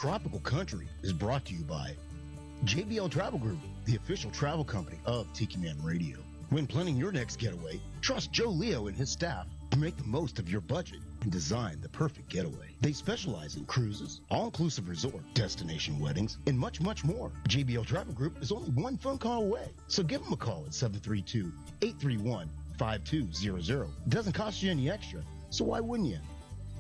Tropical Country is brought to you by JBL Travel Group, the official travel company of Tiki Man Radio. When planning your next getaway, trust Joe Leo and his staff to make the most of your budget and design the perfect getaway. They specialize in cruises, all-inclusive resort, destination weddings, and much, much more. JBL Travel Group is only one phone call away, so give them a call at 732-831-5200. It doesn't cost you any extra, so why wouldn't you?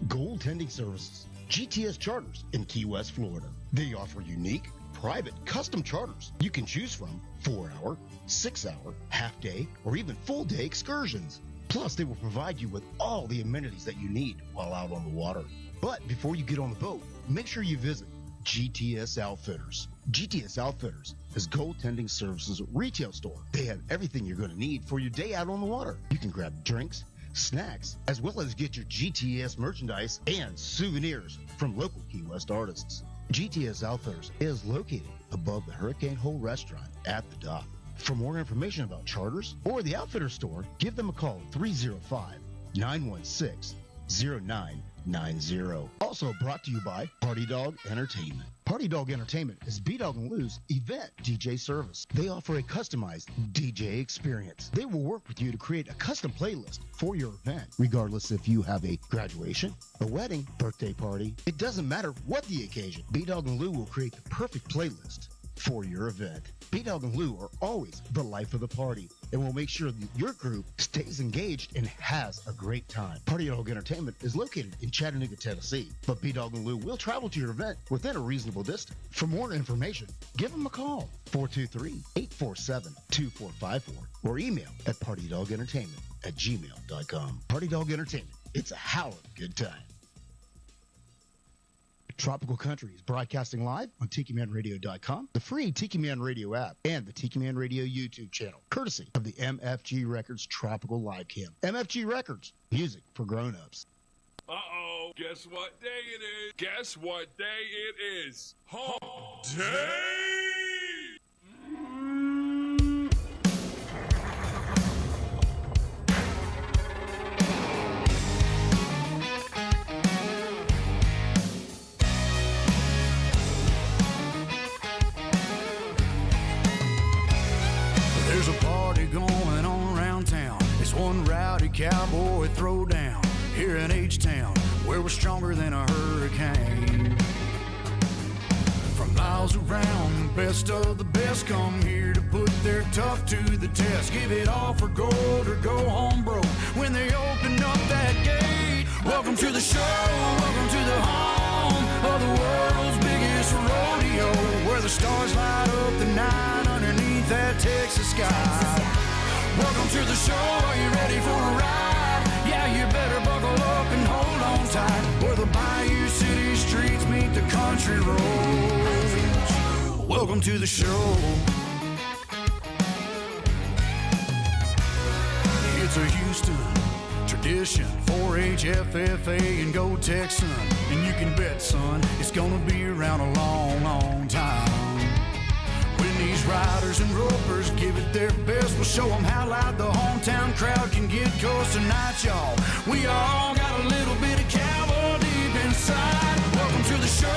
Gold Tending Services, GTS Charters in Key West, Florida. They offer unique, private, custom charters you can choose from 4-hour, 6-hour, half-day, or even full-day excursions. Plus, they will provide you with all the amenities that you need while out on the water. But before you get on the boat, make sure you visit GTS Outfitters. GTS Outfitters is Gold Tending Services retail store. They have everything you're going to need for your day out on the water. You can grab drinks, snacks, as well as get your GTS merchandise and souvenirs from local Key West artists. GTS Outfitters is located above the Hurricane Hole restaurant at the dock. For more information about charters or the Outfitter store, give them a call at 305-916-0990. Also brought to you by Party Dog Entertainment. Party Dog Entertainment is B-Dawg and Lou's event DJ service. They offer a customized DJ experience. They will work with you to create a custom playlist for your event, regardless if you have a graduation, a wedding, birthday party. It doesn't matter what the occasion. B-Dawg and Lou will create the perfect playlist for your event. B-Dawg and Lou are always the life of the party and will make sure that your group stays engaged and has a great time. Party Dog Entertainment is located in Chattanooga, Tennessee, but B-Dawg and Lou will travel to your event within a reasonable distance. For more information, give them a call, 423-847-2454, or email at partydogentertainment@gmail.com. Party Dog Entertainment, it's a howling good time. Tropical Country is broadcasting live on TikiManRadio.com, the free Tiki Man Radio app, and the Tiki Man Radio YouTube channel, courtesy of the MFG Records Tropical Live Cam. MFG Records, music for grown-ups. Uh-oh, guess what day it is? Guess what day it is? Hump Day! There's a party going on around town. It's one rowdy cowboy throwdown here in H-Town, where we're stronger than a hurricane. From miles around, the best of the best come here to put their tough to the test. Give it all for gold or go home broke when they open up that gate. Welcome to the show, welcome to the home of the world's biggest rodeo, where the stars light up the night underneath that Texas sky. Welcome to the show, are you ready for a ride? Yeah, you better buckle up and hold on tight, where the Bayou City streets meet the country roads. Welcome to the show. It's a Houston tradition, 4-H, FFA, and go Texan. And you can bet, son, it's gonna be around a long, long time. When these riders and ropers give it their best, we'll show them how loud the hometown crowd can get. 'Cause tonight, y'all, we all got a little bit of cowboy deep inside. Welcome to the show,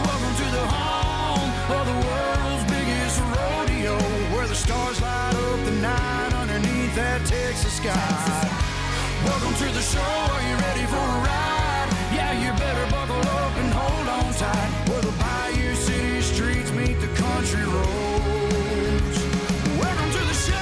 welcome to the home of the world's biggest rodeo, where the stars light up the night underneath that Texas sky. Welcome to the show, are you ready for a ride? Yeah, you better buckle up and hold on tight, where the Bayou City streets meet the country roads. Welcome to the show.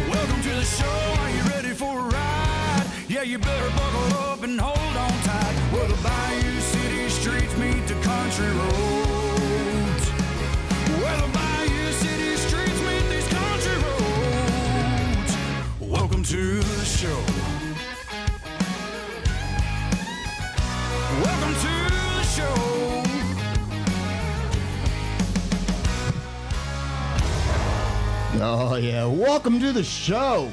Welcome to the show, are you ready for a ride? Yeah, you better buckle up and hold on tight, where the Bayou City streets meet the country roads. Where the Bayou City streets meet these country roads. Welcome to the show. Welcome to the show. Oh, yeah. Welcome to the show.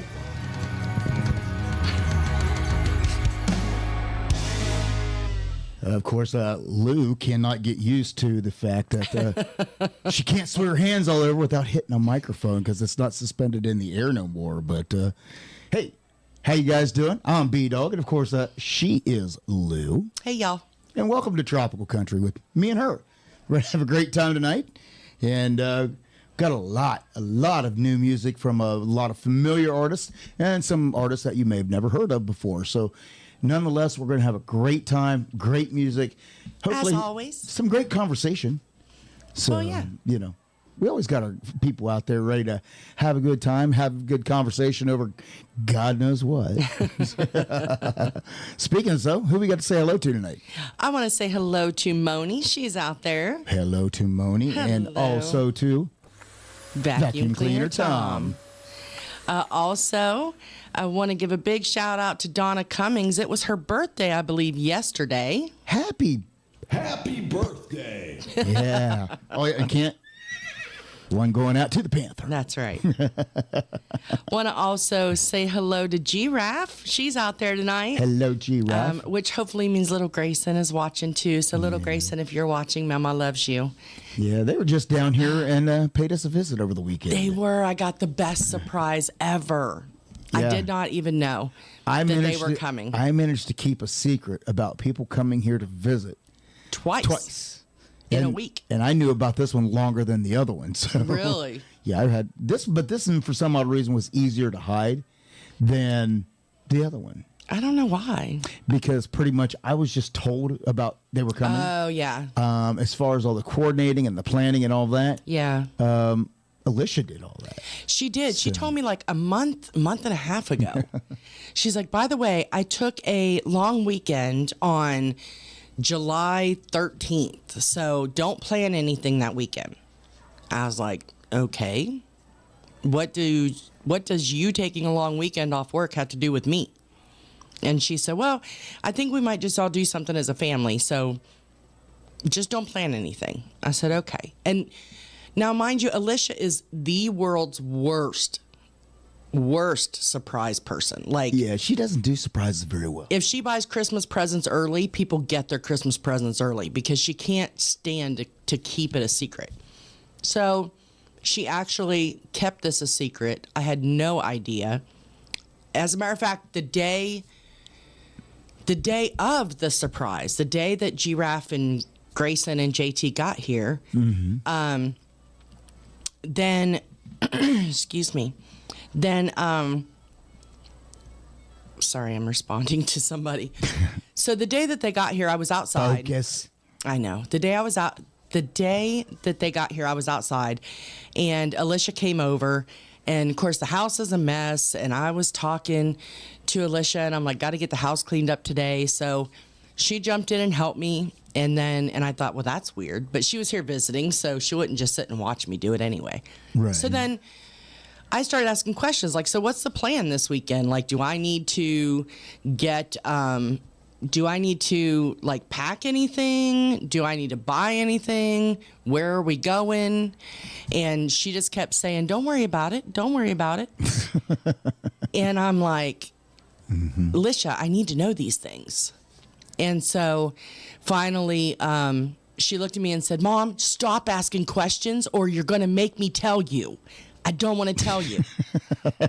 Of course, Lou cannot get used to the fact that she can't swing her hands all over without hitting a microphone because it's not suspended in the air no more. But, hey, how you guys doing? I'm B-Dawg, and of course, she is Lou. Hey, y'all. And welcome to Tropical Country with me and her. We're going to have a great time tonight. And got a lot of new music from a lot of familiar artists and some artists that you may have never heard of before. So, nonetheless, we're going to have a great time, great music. Hopefully, as always, some great conversation. So, yeah. You know, we always got our people out there ready to have a good time, have a good conversation over God knows what. Speaking of so, who we got to say hello to tonight? I want to say hello to Moni. She's out there. Hello to Moni. Hello. And also to Vacuum Cleaner Tom. Also, I want to give a big shout out to Donna Cummings. It was her birthday, I believe, yesterday. Happy birthday. Yeah. Oh, I can't. One going out to the Panther. That's right. Want to also say hello to Giraffe. She's out there tonight. Hello, Giraffe. Which hopefully means little Grayson is watching too. So little Grayson, if you're watching, Mama loves you. Yeah, they were just down here and paid us a visit over the weekend. They were. I got the best surprise ever. Yeah. I did not even know that they were coming. I managed to keep a secret about people coming here to visit. Twice. In a week. And I knew about this one longer than the other one. So. Really? Yeah, I had this, but this one, for some odd reason, was easier to hide than the other one. I don't know why. Because pretty much I was just told about they were coming. Oh, yeah. As far as all the coordinating and the planning and all that. Yeah. Alicia did all that. She did. She told me like a month and a half ago. She's like, by the way, I took a long weekend on July 13th, so don't plan anything that weekend. I was like, okay. What does you taking a long weekend off work have to do with me? And she said, well, I think we might just all do something as a family, so just don't plan anything. I said, okay. And now, mind you, Alicia is the world's worst surprise person. Like, yeah, she doesn't do surprises very well. if she buys Christmas presents early, people get their Christmas presents early because she can't stand to keep it a secret. So she actually kept this a secret. I had no idea. As a matter of fact, the day of the surprise, the day that Giraffe and Grayson and JT got here, then, excuse me, then, sorry, I'm responding to somebody. So the day that they got here, I was outside. Focus. I know. The day that they got here, I was outside, and Alicia came over, and of course the house is a mess, and I was talking to Alicia, and I'm like, got to get the house cleaned up today. So she jumped in and helped me, and I thought, well, that's weird, but she was here visiting, so she wouldn't just sit and watch me do it anyway. Right. So then I started asking questions like, so what's the plan this weekend? Like, do I need to like pack anything? Do I need to buy anything? Where are we going? And she just kept saying, don't worry about it. Don't worry about it. And I'm like, Alicia, I need to know these things. And so finally, she looked at me and said, Mom, stop asking questions or you're going to make me tell you. I don't want to tell you.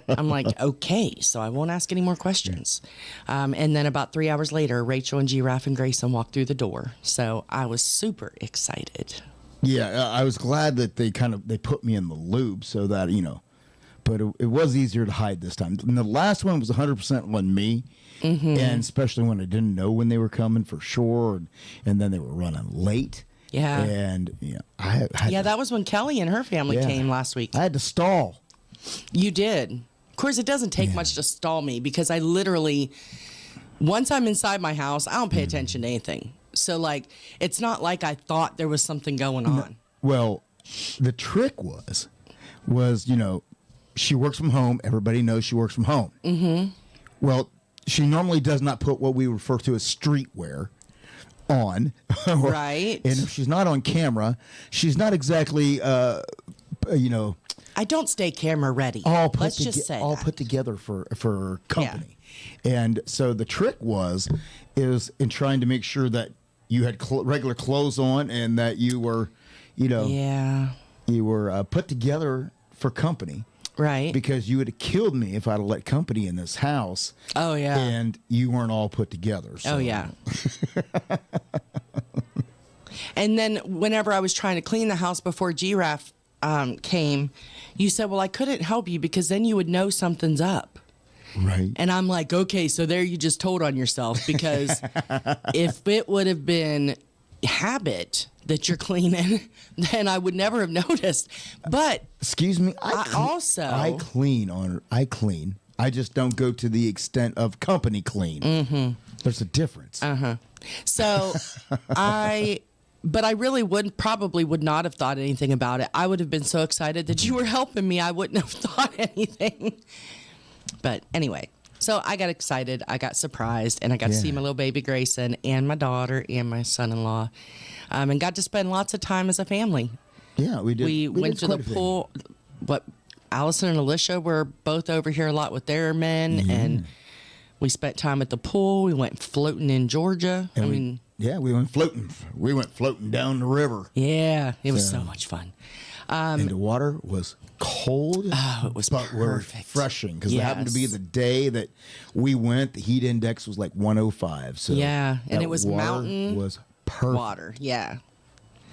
I'm like, okay, so I won't ask any more questions. And then about 3 hours later, Rachel and Giraffe and Grayson walked through the door. So I was super excited. Yeah, I was glad that they put me in the loop so that, but it was easier to hide this time. And the last one was 100% on me. And especially when I didn't know when they were coming for sure. And then they were running late. Yeah. And that was when Kelly and her family came last week. I had to stall. You did. Of course, it doesn't take much to stall me because I literally, once I'm inside my house, I don't pay attention to anything. So, like, it's not like I thought there was something going on. No. Well, the trick was, she works from home. Everybody knows she works from home. Mm-hmm. Well, she normally does not put what we refer to as streetwear on. Right. And if she's not on camera, she's not exactly, I don't stay camera ready. Let's just say all put together for company. Yeah. And so the trick is in trying to make sure that, you had regular clothes on, and that you were, Yeah. you were put together for company. Right. Because you would have killed me if I'd have let company in this house. Oh, yeah. And you weren't all put together. So. Oh, yeah. And then whenever I was trying to clean the house before Giraffe came, you said, well, I couldn't help you because then you would know something's up. Right. And I'm like, okay, so there you just told on yourself, because if it would have been habit that you're cleaning, then I would never have noticed. But excuse me, I clean. I just don't go to the extent of company clean. Mm-hmm. There's a difference. So but I really probably would not have thought anything about it. I would have been so excited that you were helping me, I wouldn't have thought anything. But anyway, so I got excited. I got surprised, and I got to see my little baby Grayson and my daughter and my son-in-law, and got to spend lots of time as a family. Yeah, we did. We went to the pool. Allison and Alicia were both over here a lot with their men, and we spent time at the pool. We went floating in Georgia. And we went floating. We went floating down the river. Yeah, it was so much fun. And the water was cold. Oh, it was but refreshing, because it happened to be Yes. the day that we went. The heat index was like 105. So Yeah, and that it was water mountain was perfect. water. Yeah.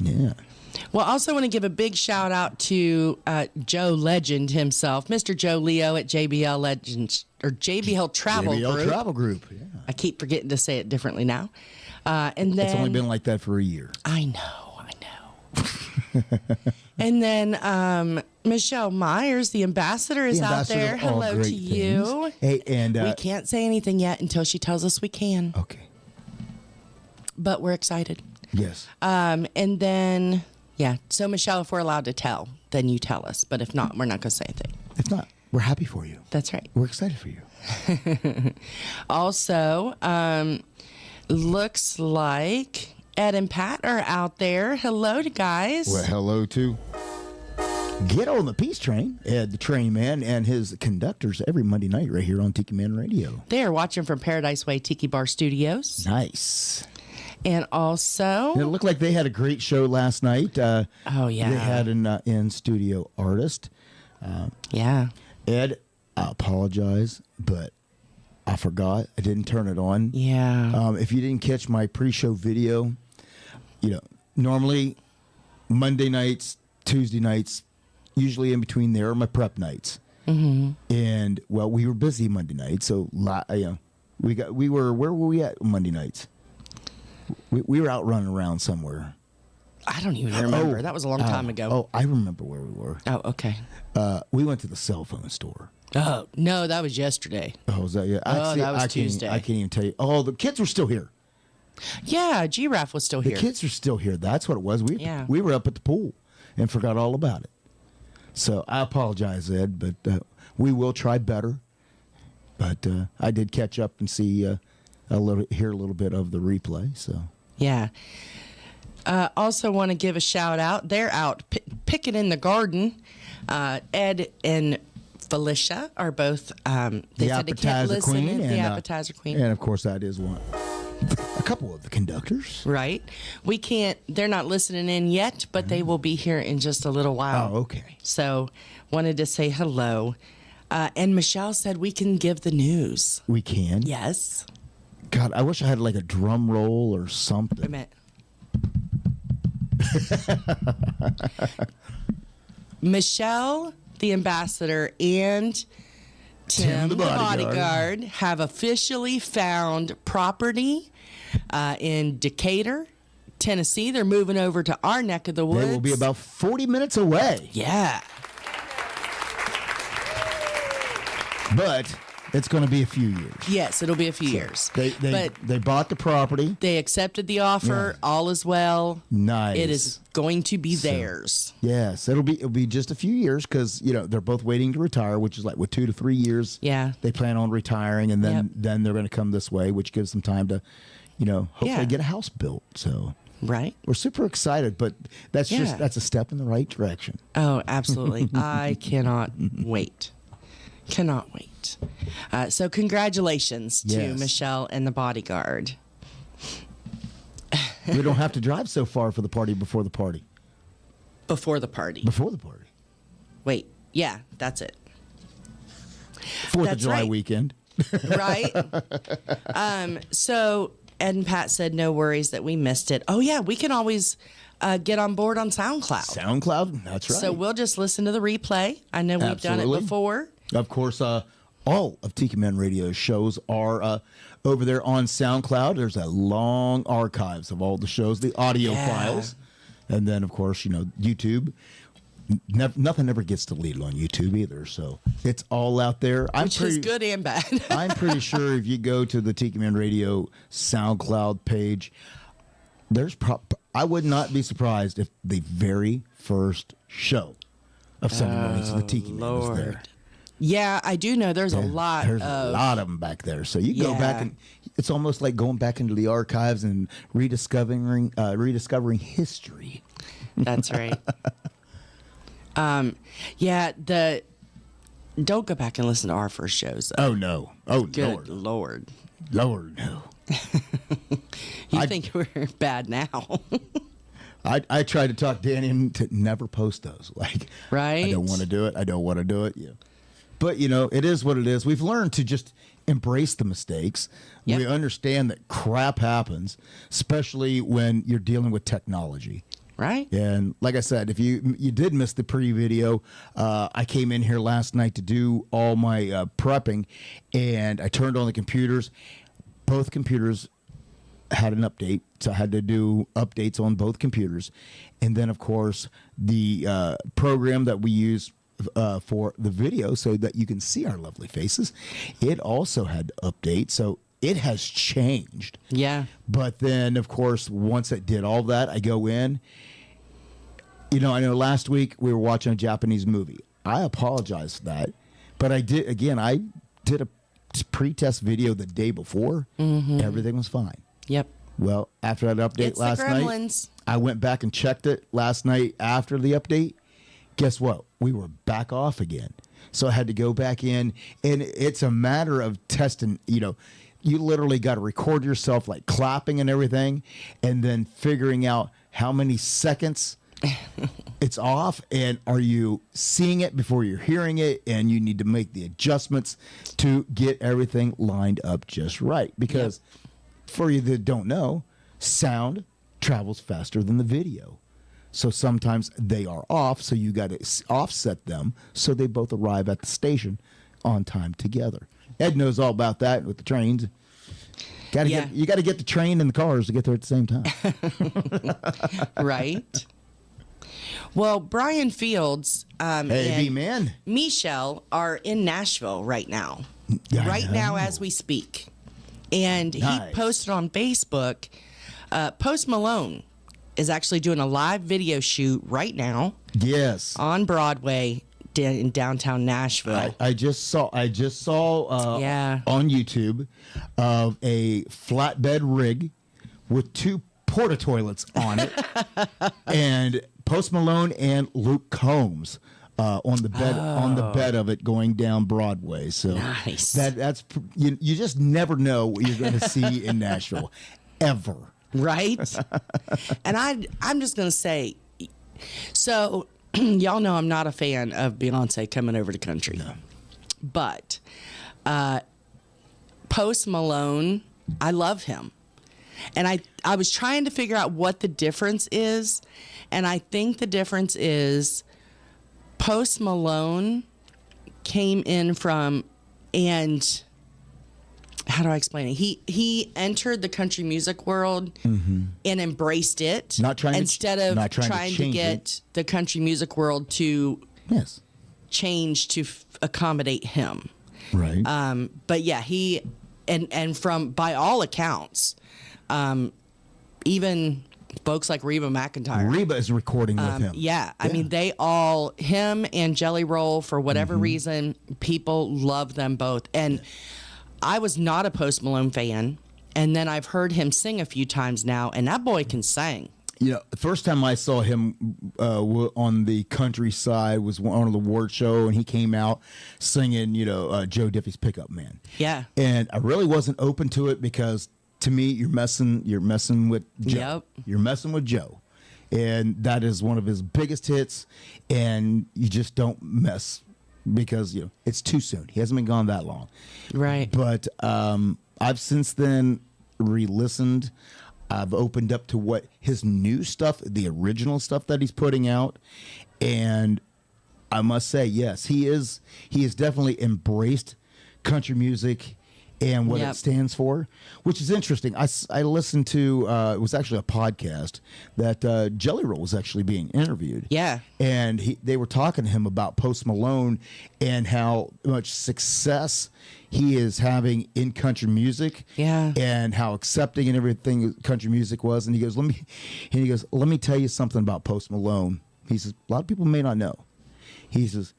Yeah. Well, I also want to give a big shout out to Joe Legend himself, Mr. Joe Leo at JBL Legends or JBL Travel JBL Group. Travel Group. Yeah. I keep forgetting to say it differently now. And then It's only been like that for a year. I know. And then Michelle Myers, the ambassador, is out there. of all Hello great to you. things. Hey, and we can't say anything yet until she tells us we can. Okay. But we're excited. Yes. And then, so Michelle, if we're allowed to tell, then you tell us. But if not, we're not going to say anything. If not, we're happy for you. That's right. We're excited for you. Also, looks like Ed and Pat are out there. Hello to guys. Well, hello to Get on the Peace Train, Ed the Train Man, and his conductors every Monday night right here on Tiki Man Radio. They are watching from Paradise Way Tiki Bar Studios. Nice. And also, It looked like they had a great show last night. oh yeah, They had an in-studio artist. yeah. Ed, I apologize, but I forgot. I didn't turn it on. Yeah. If you didn't catch my pre-show video, normally Monday nights, Tuesday nights, usually in between there are my prep nights. Mm-hmm. And we were busy Monday night, so where were we at Monday nights? We were out running around somewhere. I don't even remember. That was a long time ago. Oh, I remember where we were. Oh, okay. We went to the cell phone store. Oh, no, that was yesterday. Oh, was that? Yeah. That was Tuesday. I can't even tell you. Oh, the kids were still here. Yeah, Giraffe was still The here. kids are still here. That's what it was. We were up at the pool and forgot all about it. So I apologize, Ed, but we will try better. But I did catch up and see hear a little bit of the replay. So Yeah. Also want to give a shout out. They're out picking in the garden. Ed and Felicia are both. They said they can't listen. Queen, the appetizer queen, and of course that is one. A couple of the conductors. Right. We can't. They're not listening in yet, but they will be here in just a little while. Oh, okay. So wanted to say hello. And Michelle said we can give the news. We can. Yes. God, I wish I had like a drum roll or Wait a something. minute. Michelle, the ambassador, and Tim, the bodyguard, have officially found property in Decatur, Tennessee. They're moving over to our neck of the woods. They will be about 40 minutes away. Yeah. But it's going to be a few years. Yes, it'll be a few years. They bought the property. They accepted the offer. Yeah. All is well. Nice. It is going to be theirs. Yes, it'll be just a few years because they're both waiting to retire, which is like 2 to 3 years. Yeah. They plan on retiring, and then they're going to come this way, which gives them time to, hopefully get a house built. So Right. we're super excited, but that's a step in the right direction. Oh, absolutely. I cannot wait. Cannot wait. So congratulations to Yes. Michelle and the bodyguard. We don't have to drive so far for the party before the party. Before the party. Before the party. Wait, yeah, that's it. 4th of That's July right. weekend. Right? So Ed and Pat said no worries that we missed it. Oh, yeah, we can always get on board on SoundCloud. SoundCloud, that's right. So we'll just listen to the replay. I know we've done it Absolutely. before. Of course, all of Tiki Man Radio shows are over there on SoundCloud. There's a long archives of all the shows, the audio files. And then, of course, YouTube. Nothing ever gets deleted on YouTube either. So it's all out there. Which is good and bad. I'm pretty sure if you go to the Tiki Man Radio SoundCloud page, I would not be surprised if the very first show of Sunday mornings of the Tiki Man was there. Yeah, I do know there's a lot of them back there. So you go back and it's almost like going back into the archives and rediscovering history. That's right. Don't go back and listen to our first shows, though. Oh no. Oh Good Lord. Lord no. You think we're bad now. I tried to talk Danny into never post those. Like, right? I don't want to do it. Yeah. But, it is what it is. We've learned to just embrace the mistakes. Yep. We understand that crap happens, especially when you're dealing with technology. Right. And like I said, if you did miss the pre-video, I came in here last night to do all my prepping, and I turned on the computers. Both computers had an update, so I had to do updates on both computers. And then, of course, the program that we use for the video so that you can see our lovely faces, it also had to update. So it has changed. Yeah. But then, of course, once it did all that, I go in. I know last week we were watching a Japanese movie. I apologize for that. But I did a pre-test video the day before. Mm-hmm. Everything was fine. Yep. Well, after that update It's last the night, gremlins. I went back and checked it last night after the update. Guess what? We were back off again. So I had to go back in, and it's a matter of testing. You literally got to record yourself like clapping and everything, and then figuring out how many seconds it's off, and are you seeing it before you're hearing it, and you need to make the adjustments to get everything lined up just right. Because for you that don't know, sound travels faster than the video. So sometimes they are off, so you got to offset them so they both arrive at the station on time together. Ed knows all about that with the trains. You got to get the train and the cars to get there at the same time. Right. Well, Brian Fields and man. Michelle are in Nashville right now. I Now know. as we speak. And Nice. he posted on Facebook, Post Malone is actually doing a live video shoot right now Yes. on Broadway in downtown Nashville. I just saw on YouTube of a flatbed rig with two porta toilets on it, and Post Malone and Luke Combs on the bed of it going down Broadway. So Nice. that's you just never know what you're going to see in Nashville ever. Right? And I'm just going to say, so y'all know I'm not a fan of Beyonce coming over the country. No. But Post Malone, I love him. And I was trying to figure out what the difference is. And I think the difference is Post Malone came in from, and how do I explain it? He entered the country music world and embraced it, instead of trying to get the country music world to change to accommodate him. Right. But yeah, he and from by all accounts, even folks like Reba McEntire. Reba is recording with him. Yeah, I mean, him and Jelly Roll, for whatever reason, people love them both. And I was not a Post Malone fan, and then I've heard him sing a few times now, and that boy can sing. The first time I saw him on the countryside was on the award show, and he came out singing, Joe Diffie's Pickup Man. Yeah. And I really wasn't open to it because to me, you're messing with Joe. Yep. You're messing with Joe. And that is one of his biggest hits, and you just don't mess because it's too soon. He hasn't been gone that long. Right. But I've since then re-listened. I've opened up to what his new stuff, the original stuff that he's putting out, and I must say, yes, he has definitely embraced country music and what it stands for, which is interesting. I listened to, it was actually a podcast that Jelly Roll was actually being interviewed. Yeah. And they were talking to him about Post Malone and how much success he is having in country music. Yeah. And how accepting and everything country music was. And he goes, let me tell you something about Post Malone. He says, a lot of people may not know. He says,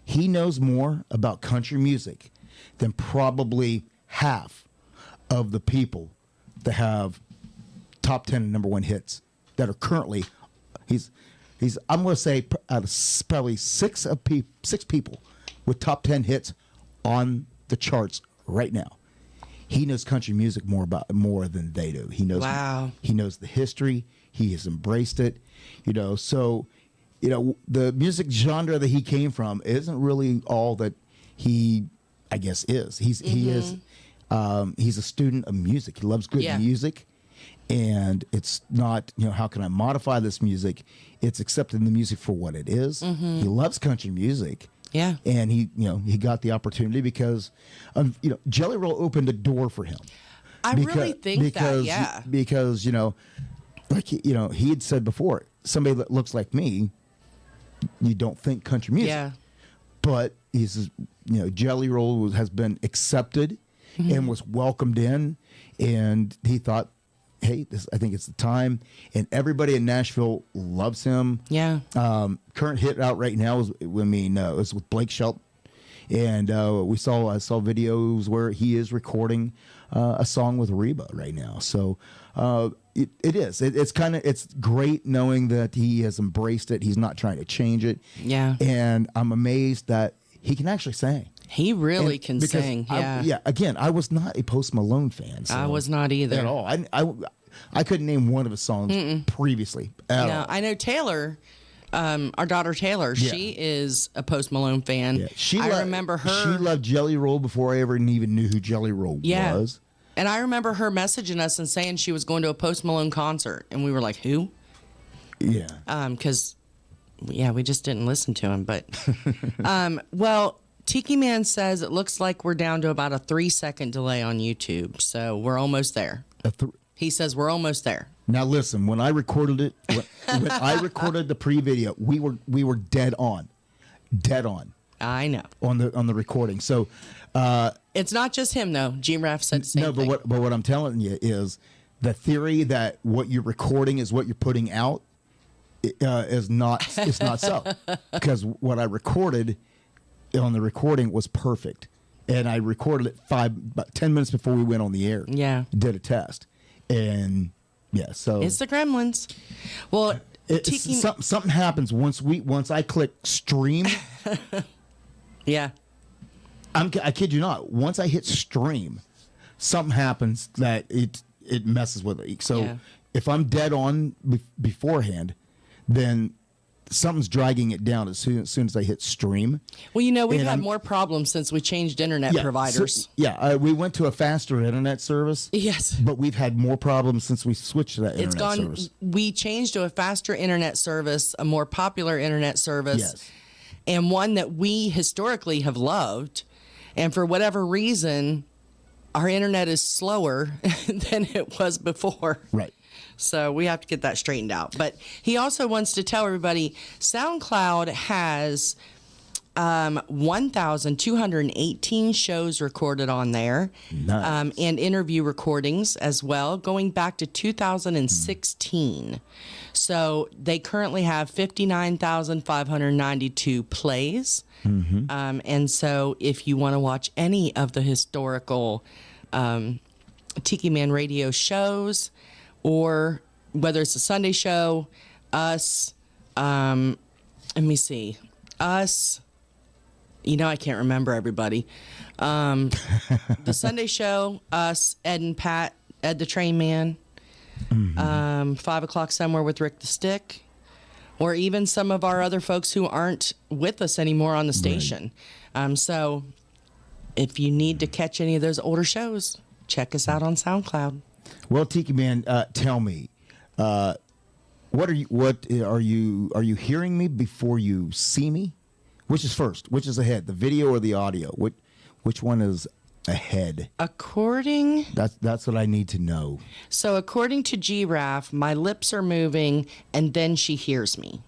he knows more about country music than probably half of the people that have top 10 and number one hits that are currently, I'm going to say out of probably six people with top 10 hits on the charts right now. He knows country music more than they do. He knows, wow. He knows the history. He has embraced it, so, the music genre that he came from isn't really all that he, I guess, is. He is. He's a student of music. He loves good music, and it's not, how can I modify this music? It's accepting the music for what it is. He loves country music. Yeah. And he got the opportunity because, Jelly Roll opened the door for him. I really think that, yeah. Because, he had said before, somebody that looks like me, you don't think country music. Yeah. But he says, Jelly Roll has been accepted and was welcomed in, and he thought, hey, I think it's the time. And everybody in Nashville loves him. Yeah. Current hit out right now is with Blake Shelton, and I saw videos where he is recording a song with Reba right now. So it is. It's great knowing that he has embraced it. He's not trying to change it. Yeah. And I'm amazed that he can actually sing. He really can sing. Yeah. Again, I was not a Post Malone fan. So I was not either at all. I couldn't name one of his songs previously at all. I know Taylor, our daughter Taylor. Yeah. She is a Post Malone fan. Yeah. I remember her. She loved Jelly Roll before I ever even knew who Jelly Roll was. And I remember her messaging us and saying she was going to a Post Malone concert, and we were like, "Who?" Yeah. Because we just didn't listen to him. But well. Tiki Man says it looks like we're down to about a 3-second delay on YouTube, so we're almost there. He says we're almost there. Now listen, when I recorded it, when I recorded the pre-video, we were dead on. I know on the recording. So it's not just him though. G-Raf said the same thing. No, but what I'm telling you is the theory that what you're recording is what you're putting out is not. It's not so, because what I recorded on the recording was perfect, and I recorded it about 10 minutes before we went on the air. Yeah, did a test, and so it's the Gremlins. Well, something happens once I click stream. Yeah, I kid you not. Once I hit stream, something happens that it messes with it. So if I'm dead on beforehand, then something's dragging it down as soon as I hit stream. Well, we've had more problems since we changed internet providers. We went to a faster internet service. Yes. But we've had more problems since we switched to that internet service. We changed to a faster internet service, a more popular internet service, and one that we historically have loved. And for whatever reason, our internet is slower than it was before. Right. So we have to get that straightened out. But he also wants to tell everybody SoundCloud has 1,218 shows recorded on there. Nice. And interview recordings as well, going back to 2016. So they currently have 59,592 plays. Mm-hmm. And so if you want to watch any of the historical Tiki Man Radio shows, or whether it's a Sunday show, us, let me see, us, I can't remember everybody. The Sunday show, us, Ed and Pat Ed the Train Man, 5 o'clock somewhere with Rick the Stick, or even some of our other folks who aren't with us anymore on the station. So if you need to catch any of those older shows, check us out on SoundCloud. Well, Tiki Man, tell me, what are you hearing me before you see me? Which is first? Which is ahead, the video or the audio? Which one is ahead? That's what I need to know. So according to Giraffe, my lips are moving and then she hears me.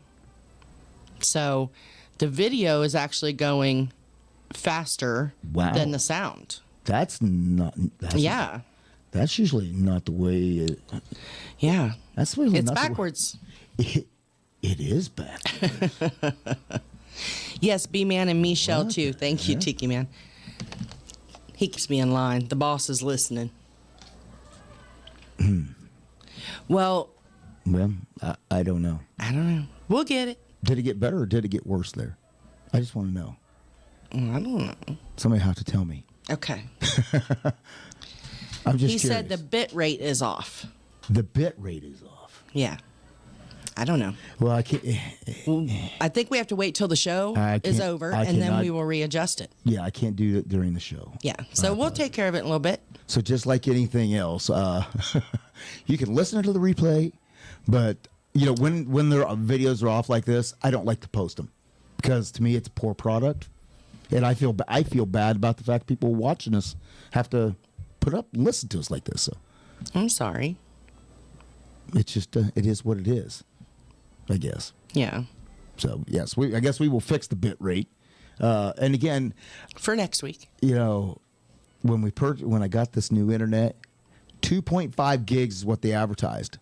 So the video is actually going faster than the sound. That's usually not the way it, yeah. That's really it's not backwards. It is backwards. Yes, B-Man and Michelle too. Thank you, Tiki Man. He keeps me in line. The boss is listening. Well, I don't know. I don't know. We'll get it. Did it get better or did it get worse there? I just want to know. I don't know. Somebody have to tell me. Okay. I'm just He curious. said the bit rate is off. The bit rate is off. Yeah. I don't know. Well, I can't. I think we have to wait till the show is over, and then we will readjust it. Yeah, I can't do it during the show. Yeah. So we'll take care of it in a little bit. So just like anything else, you can listen to the replay, but when their videos are off like this, I don't like to post them because to me it's a poor product, and I feel bad about the fact people watching us have to listen to us like this. So I'm sorry. it's just it is what it is, I guess. Yeah. So yes, I guess we will fix the bit rate, and again, for next week. When I got this new internet, 2.5 gigs is what they advertised.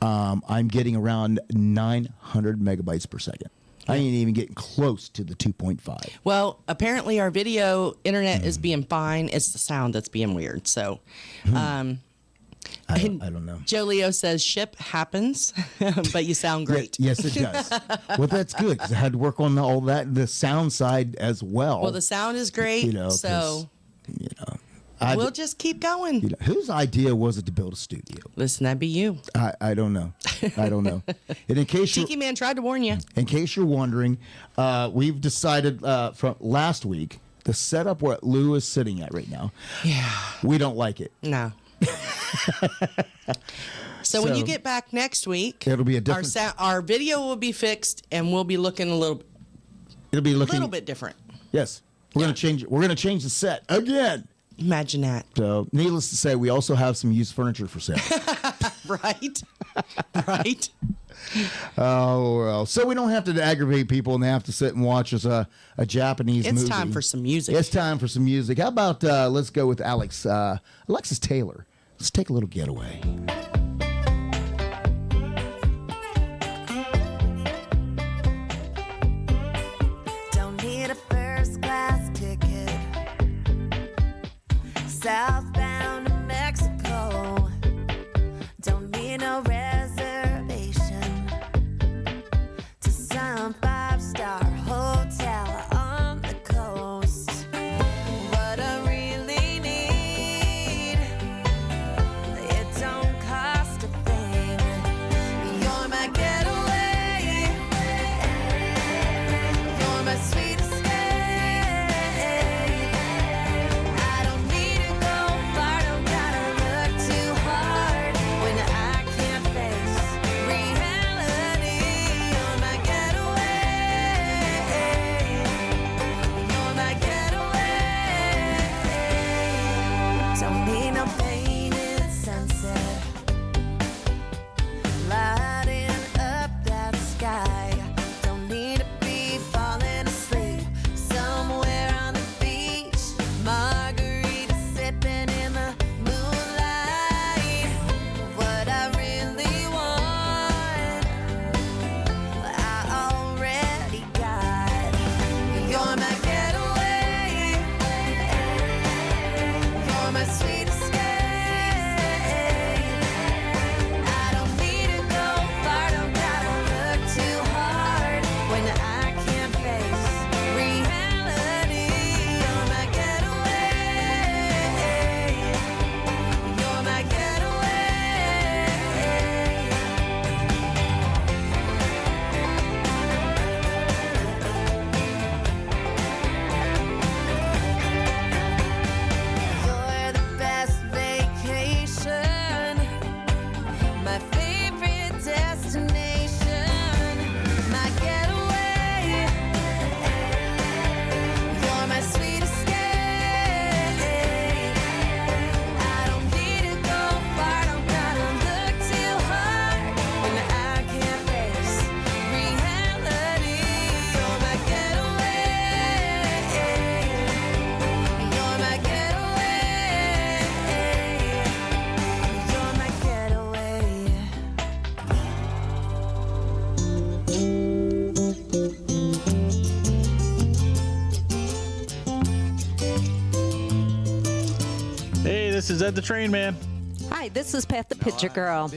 I'm getting around 900 megabytes per second. I ain't even getting close to the 2.5. Well, apparently our video internet is being fine. It's the sound that's being weird. So, I don't know. Joe Leo says ship happens, but you sound great. Yes, it does. Well, that's good because I had to work on all that, the sound side as well. Well, the sound is great. So, we'll just keep going. Whose idea was it to build a studio? Listen, that'd be you. I don't know. I don't know. And in case Tiki Man tried to warn you. In case you're wondering, we've decided from last week the setup where Lou is sitting at right now. Yeah. We don't like it. No. So when you get back next week, it'll be a different. Our video will be fixed, and we'll be looking a little. It'll be looking a little bit different. Yes, we're gonna change it. We're gonna change the set again. Imagine that. So, needless to say, we also have some used furniture for sale. Right. Right. Oh well, so we don't have to aggravate people and they have to sit and watch us a Japanese movie. It's time for some music. It's time for some music. How about let's go with Alexis Taylor. Let's take a little getaway. Don't need a first class ticket. Southbound to Mexico. Don't need no reservation to some 5-star hotel on the coast. What I really need, it don't cost This is Ed the Train Man. Hi, this is Beth the Picture Girl.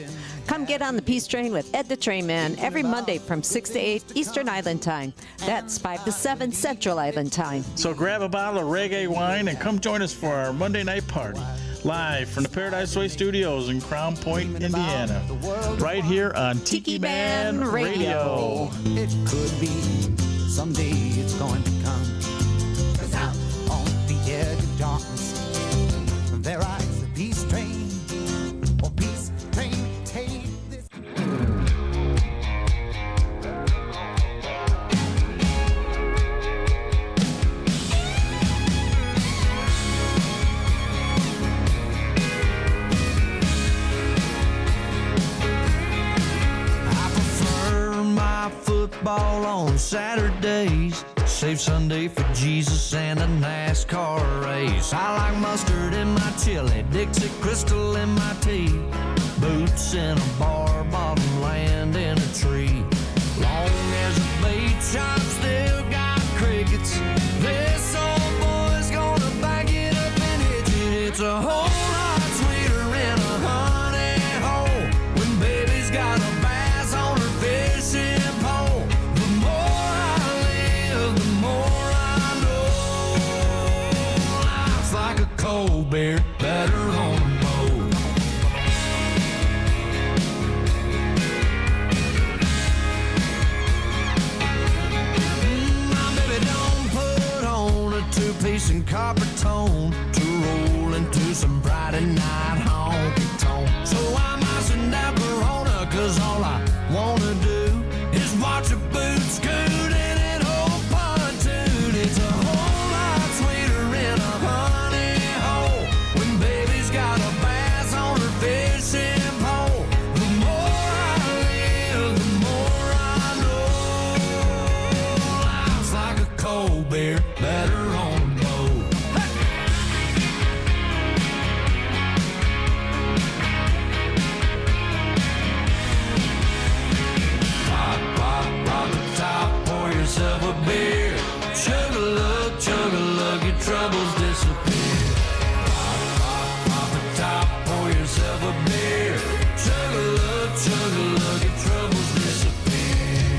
Come get on the Peace Train with Ed the Train Man every Monday from 6 to 8 Eastern Island Time. That's 5 to 7 Central Island Time. So grab a bottle of reggae wine and come join us for our Monday night party. Live from the Paradise Way Studios in Crown Point, Indiana. Right here on Tiki Man Radio. It could be someday it's going to come. 'Cause out on the edge of darkness, there rides the peace train. Oh, peace train, take this. I prefer my football on Saturdays. Save Sunday for Jesus and a NASCAR race. I like mustard in my chili, Dixie Crystal in my tea. Boots in a bar, bottom land in a tree. Long as the bait shop still got crickets, this old boy's gonna back it up and hitch it. It's a whole lot sweeter in a honey hole when baby's got a bass on her fishing pole. The more I live, the more I know. Life's like a cold beer, better on a boat. My baby don't put on a two-piece and copper tone to roll into some Friday night honky tonk. So I might send that Verona, 'cause all I wanna do is watch a boot scoot and an old pontoon. It's a whole lot sweeter in a honey hole when baby's got a bass on her fishing pole. The more I live, the more I know. Life's like a cold beer, better on a boat. Pop, pop, pop the top, pour yourself a beer. Chug a look, your troubles disappear. Pop, pop, pop the top, pour yourself a beer. Chug a look, your troubles disappear.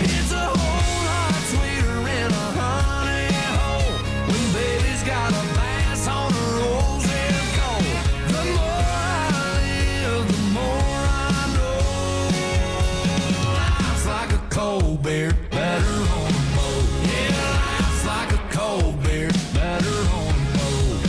It's a whole lot sweeter in a honey hole when baby's got a bass on her rolls and cold. The more I live, the more I know. Life's like a cold beer, better on a boat. Yeah, life's like a cold beer, better on a boat.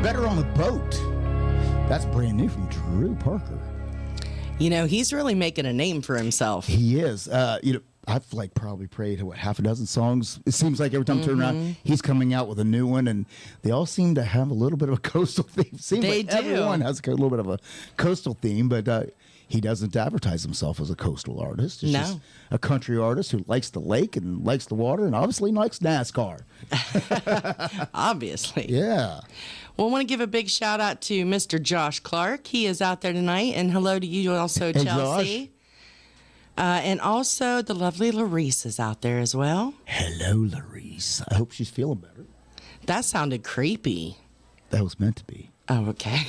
Better on a boat. That's brand new from Drew Parker. You know, he's really making a name for himself. He is. I've like probably prayed half a dozen songs. It seems like every time I turn around, he's coming out with a new one, and they all seem to have a little bit of a coastal theme. Seems They like do. everyone has a little bit of a coastal theme, but he doesn't advertise himself as a coastal artist. He's just a country artist who likes the lake and likes the water and obviously likes NASCAR. Obviously. Yeah. Well, I want to give a big shout out to Mr. Josh Clark. He is out there tonight. And hello to you also, Hey, Chelsea. And also the lovely Larice is out there as well. Hello, Larice. I hope she's feeling better. That sounded creepy. That was meant to be. Oh, okay.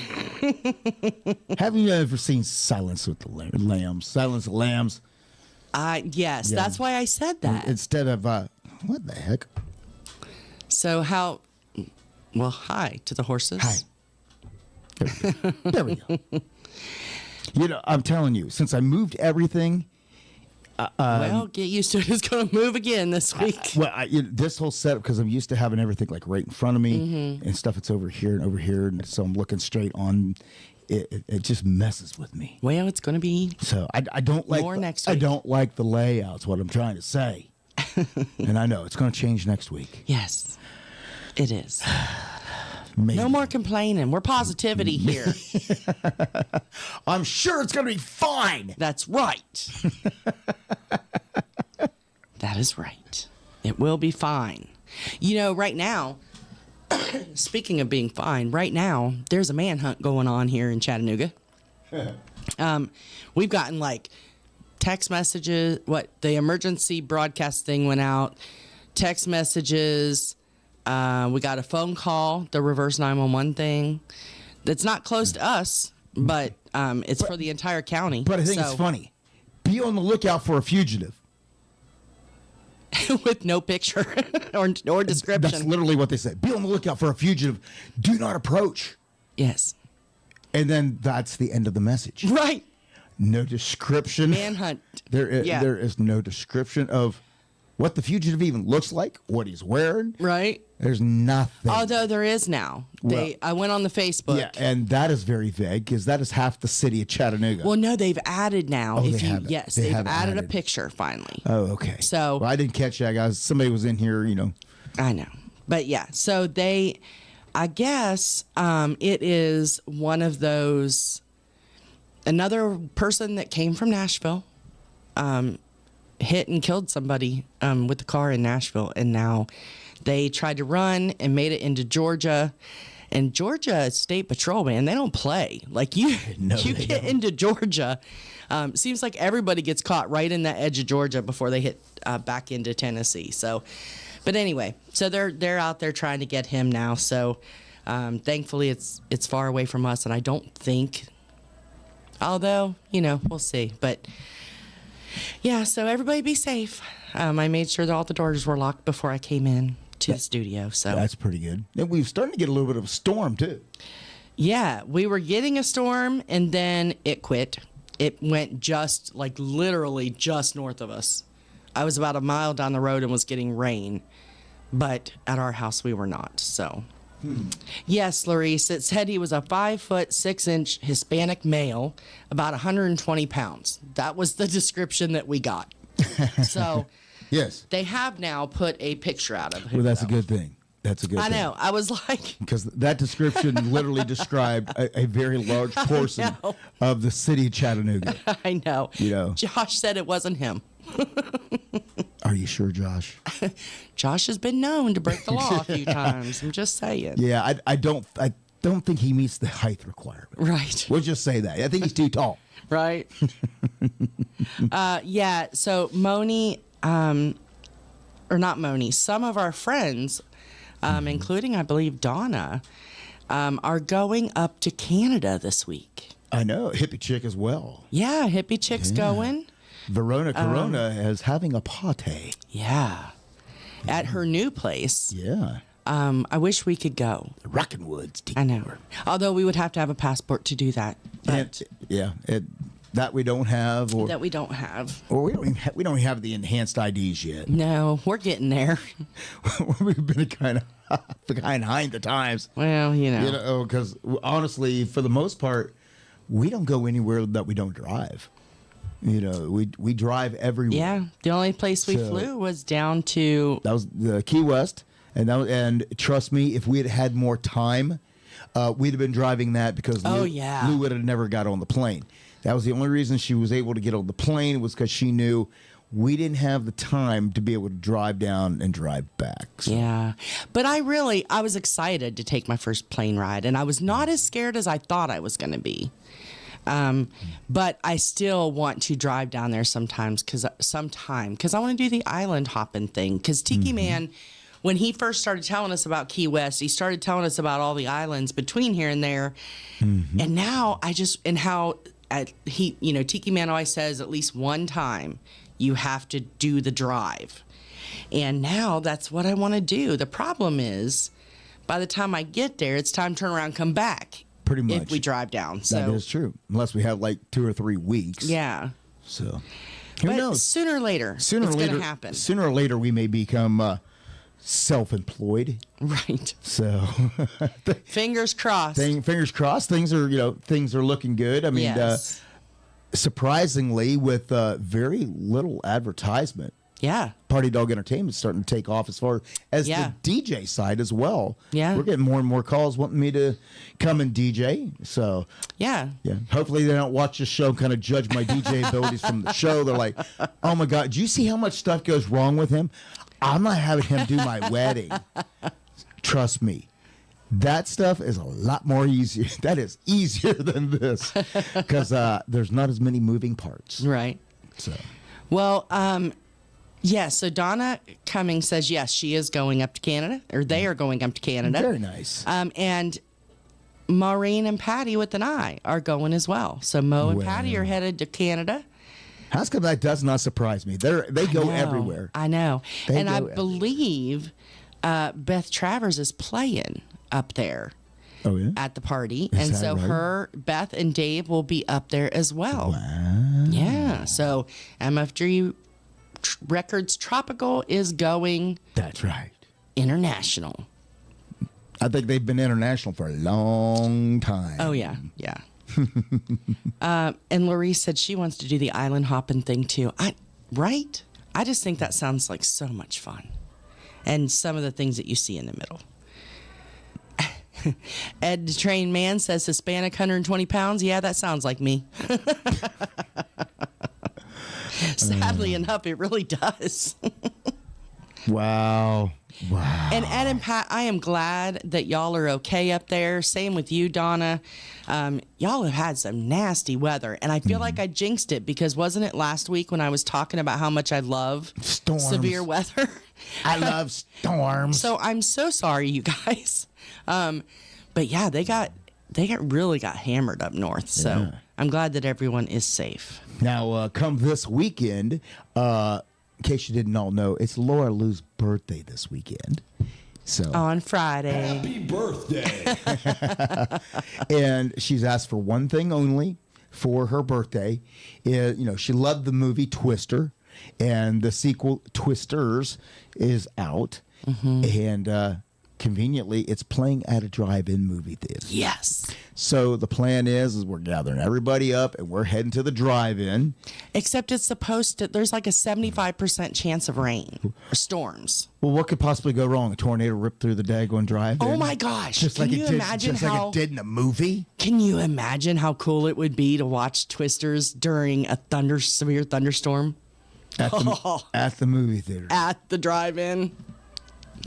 Have you ever seen Silence with the Lambs? Silence of the Lambs? Yes, Yeah. That's why I said that. Instead of, what the heck? So well, hi to the horses. Hi. There we go. I'm telling you, since I moved everything. Well, get used to it. It's going to move again this week. This whole setup, because I'm used to having everything like right in front of me and stuff that's over here, and so I'm looking straight on. It just messes with me. Well, it's going to be. So I don't like. More next week. I don't like the layouts. What I'm trying to say, and I know it's going to change next week. Yes, it is. Maybe. No more complaining. We're positivity here. I'm sure it's going to be fine. That's right. That is right. It will be fine. Right now, speaking of being fine, right now, there's a manhunt going on here in Chattanooga. We've gotten like text messages. The emergency broadcast thing went out. Text messages. We got a phone call, the reverse 911 thing. That's not close to us, but it's for the entire county. But I think it's funny. Be on the lookout for a fugitive. With no picture or description. That's literally what they say. Be on the lookout for a fugitive. Do not approach. Yes. And then that's the end of the message. Right. No description. Manhunt. There is no description of what the fugitive even looks like, what he's wearing. Right. There's nothing. Although there is now. I went on the Facebook. Yeah, and that is very vague because that is half the city of Chattanooga. Well, no, they've added now. Yes, they've added a picture finally. Oh, okay. So I didn't catch that, guys. Somebody was in here, I know. But yeah, so I guess it is one of those, another person that came from Nashville, hit and killed somebody with the car in Nashville, and now they tried to run and made it into Georgia. And Georgia State Patrol, man, they don't play. Like you get into Georgia, seems like everybody gets caught right in that edge of Georgia before they hit back into Tennessee. So, but anyway, so they're out there trying to get him now. So, thankfully it's far away from us, and I don't think, although we'll see. But yeah, so everybody be safe. I made sure that all the doors were locked before I came in to the studio. So that's pretty good. And we've started to get a little bit of a storm too. Yeah, we were getting a storm, and then it quit. It went just literally just north of us. I was about a mile down the road and was getting rain, but at our house we were not. So yes, Larice, it said he was a 5'6" Hispanic male, about 120 pounds. That was the description that we got. So yes, they have now put a picture out of him. Well, that's a good thing. That's a good thing. I know. I was like, because that description literally described a very large portion of the city of Chattanooga. I know. Josh said it wasn't him. Are you sure, Josh? Josh has been known to break the law a few times. I'm just saying. Yeah, I don't think he meets the height requirement. Right. We'll just say that. I think he's too tall. Right. Yeah. So Moni, or not Moni, some of our friends, including I believe Donna, are going up to Canada this week. I know. Hippie Chick as well. Yeah, Hippie Chick's going. Verona Corona is having a party. Yeah. At her new place. Yeah. I wish we could go. Rockin' Woods. I know. Although we would have to have a passport to do that. But that we don't have, or that we don't have, or we don't even have the enhanced IDs yet. No, we're getting there. We've been kind of behind the times. Well, because honestly, for the most part, we don't go anywhere that we don't drive. We drive everywhere. Yeah, the only place we flew was down to the Key West, and trust me, if we had had more time, we'd have been driving that because Lou would have never got on the plane. That was the only reason she was able to get on the plane, was because she knew we didn't have the time to be able to drive down and drive back. So. Yeah, but I was excited to take my first plane ride, and I was not as scared as I thought I was going to be. But I still want to drive down there sometimes because I want to do the island hopping thing. Because Tiki Man, when he first started telling us about Key West, he started telling us about all the islands between here and there. And now Tiki Man always says at least one time you have to do the drive. And now that's what I want to do. The problem is, by the time I get there, it's time to turn around and come back. Pretty much. If we drive down. That is true. Unless we have 2 or 3 weeks. Yeah. So, who knows? Sooner or later, it's going to happen. Sooner or later, we may become self-employed. Right. So, fingers crossed. Fingers crossed. Things are looking good. I mean, surprisingly, with very little advertisement. Yeah. Party Dog Entertainment's starting to take off as far as the DJ side as well. Yeah. We're getting more and more calls wanting me to come and DJ. So, yeah. Hopefully they don't watch the show and kind of judge my DJ abilities from the show. They're like, oh my God, do you see how much stuff goes wrong with him? I'm not having him do my wedding. Trust me. That stuff is a lot more easier. That is easier than this because there's not as many moving parts. Right. So, well, yeah. So Donna Cummings says yes, she is going up to Canada, or they are going up to Canada. Very nice. And Maureen and Patty with an I are going as well. So Mo and Patty are headed to Canada. How come that does not surprise me? They go everywhere. I know. They and I go believe Beth Travers is playing up there. Oh, yeah? At the party. Is and that so right? Beth and Dave will be up there as well. Wow. Yeah. So MFG Records Tropical is going. That's right. International. I think they've been international for a long time. Oh, yeah. Yeah. And Loree said she wants to do the island hopping thing too. Right? I just think that sounds like so much fun. And some of the things that you see in the middle. Ed the Trained Man says Hispanic, 120 pounds. Yeah, that sounds like me. Sadly enough, it really does. Wow. And Ed and Pat, I am glad that y'all are okay up there. Same with you, Donna. Y'all have had some nasty weather, and I feel like I jinxed it because wasn't it last week when I was talking about how much I love storms. Severe weather? I love storms. So I'm so sorry, you guys. But yeah, they really got hammered up north. So I'm glad that everyone is safe. Now, come this weekend, in case you didn't all know, it's Laura Lou's birthday this weekend. So on Friday. Happy birthday. And she's asked for one thing only for her birthday. She loved the movie Twister, and the sequel Twisters is out. And conveniently, it's playing at a drive-in movie theater. Yes. So the plan is we're gathering everybody up and we're heading to the drive-in. Except it's supposed to, there's like a 75% chance of rain or storms. Well, what could possibly go wrong? A tornado ripped through the daggone drive-in? Oh my gosh. Just like it did in a movie? Can you imagine how cool it would be to watch Twisters during a severe thunderstorm? At the movie theater. At the drive-in.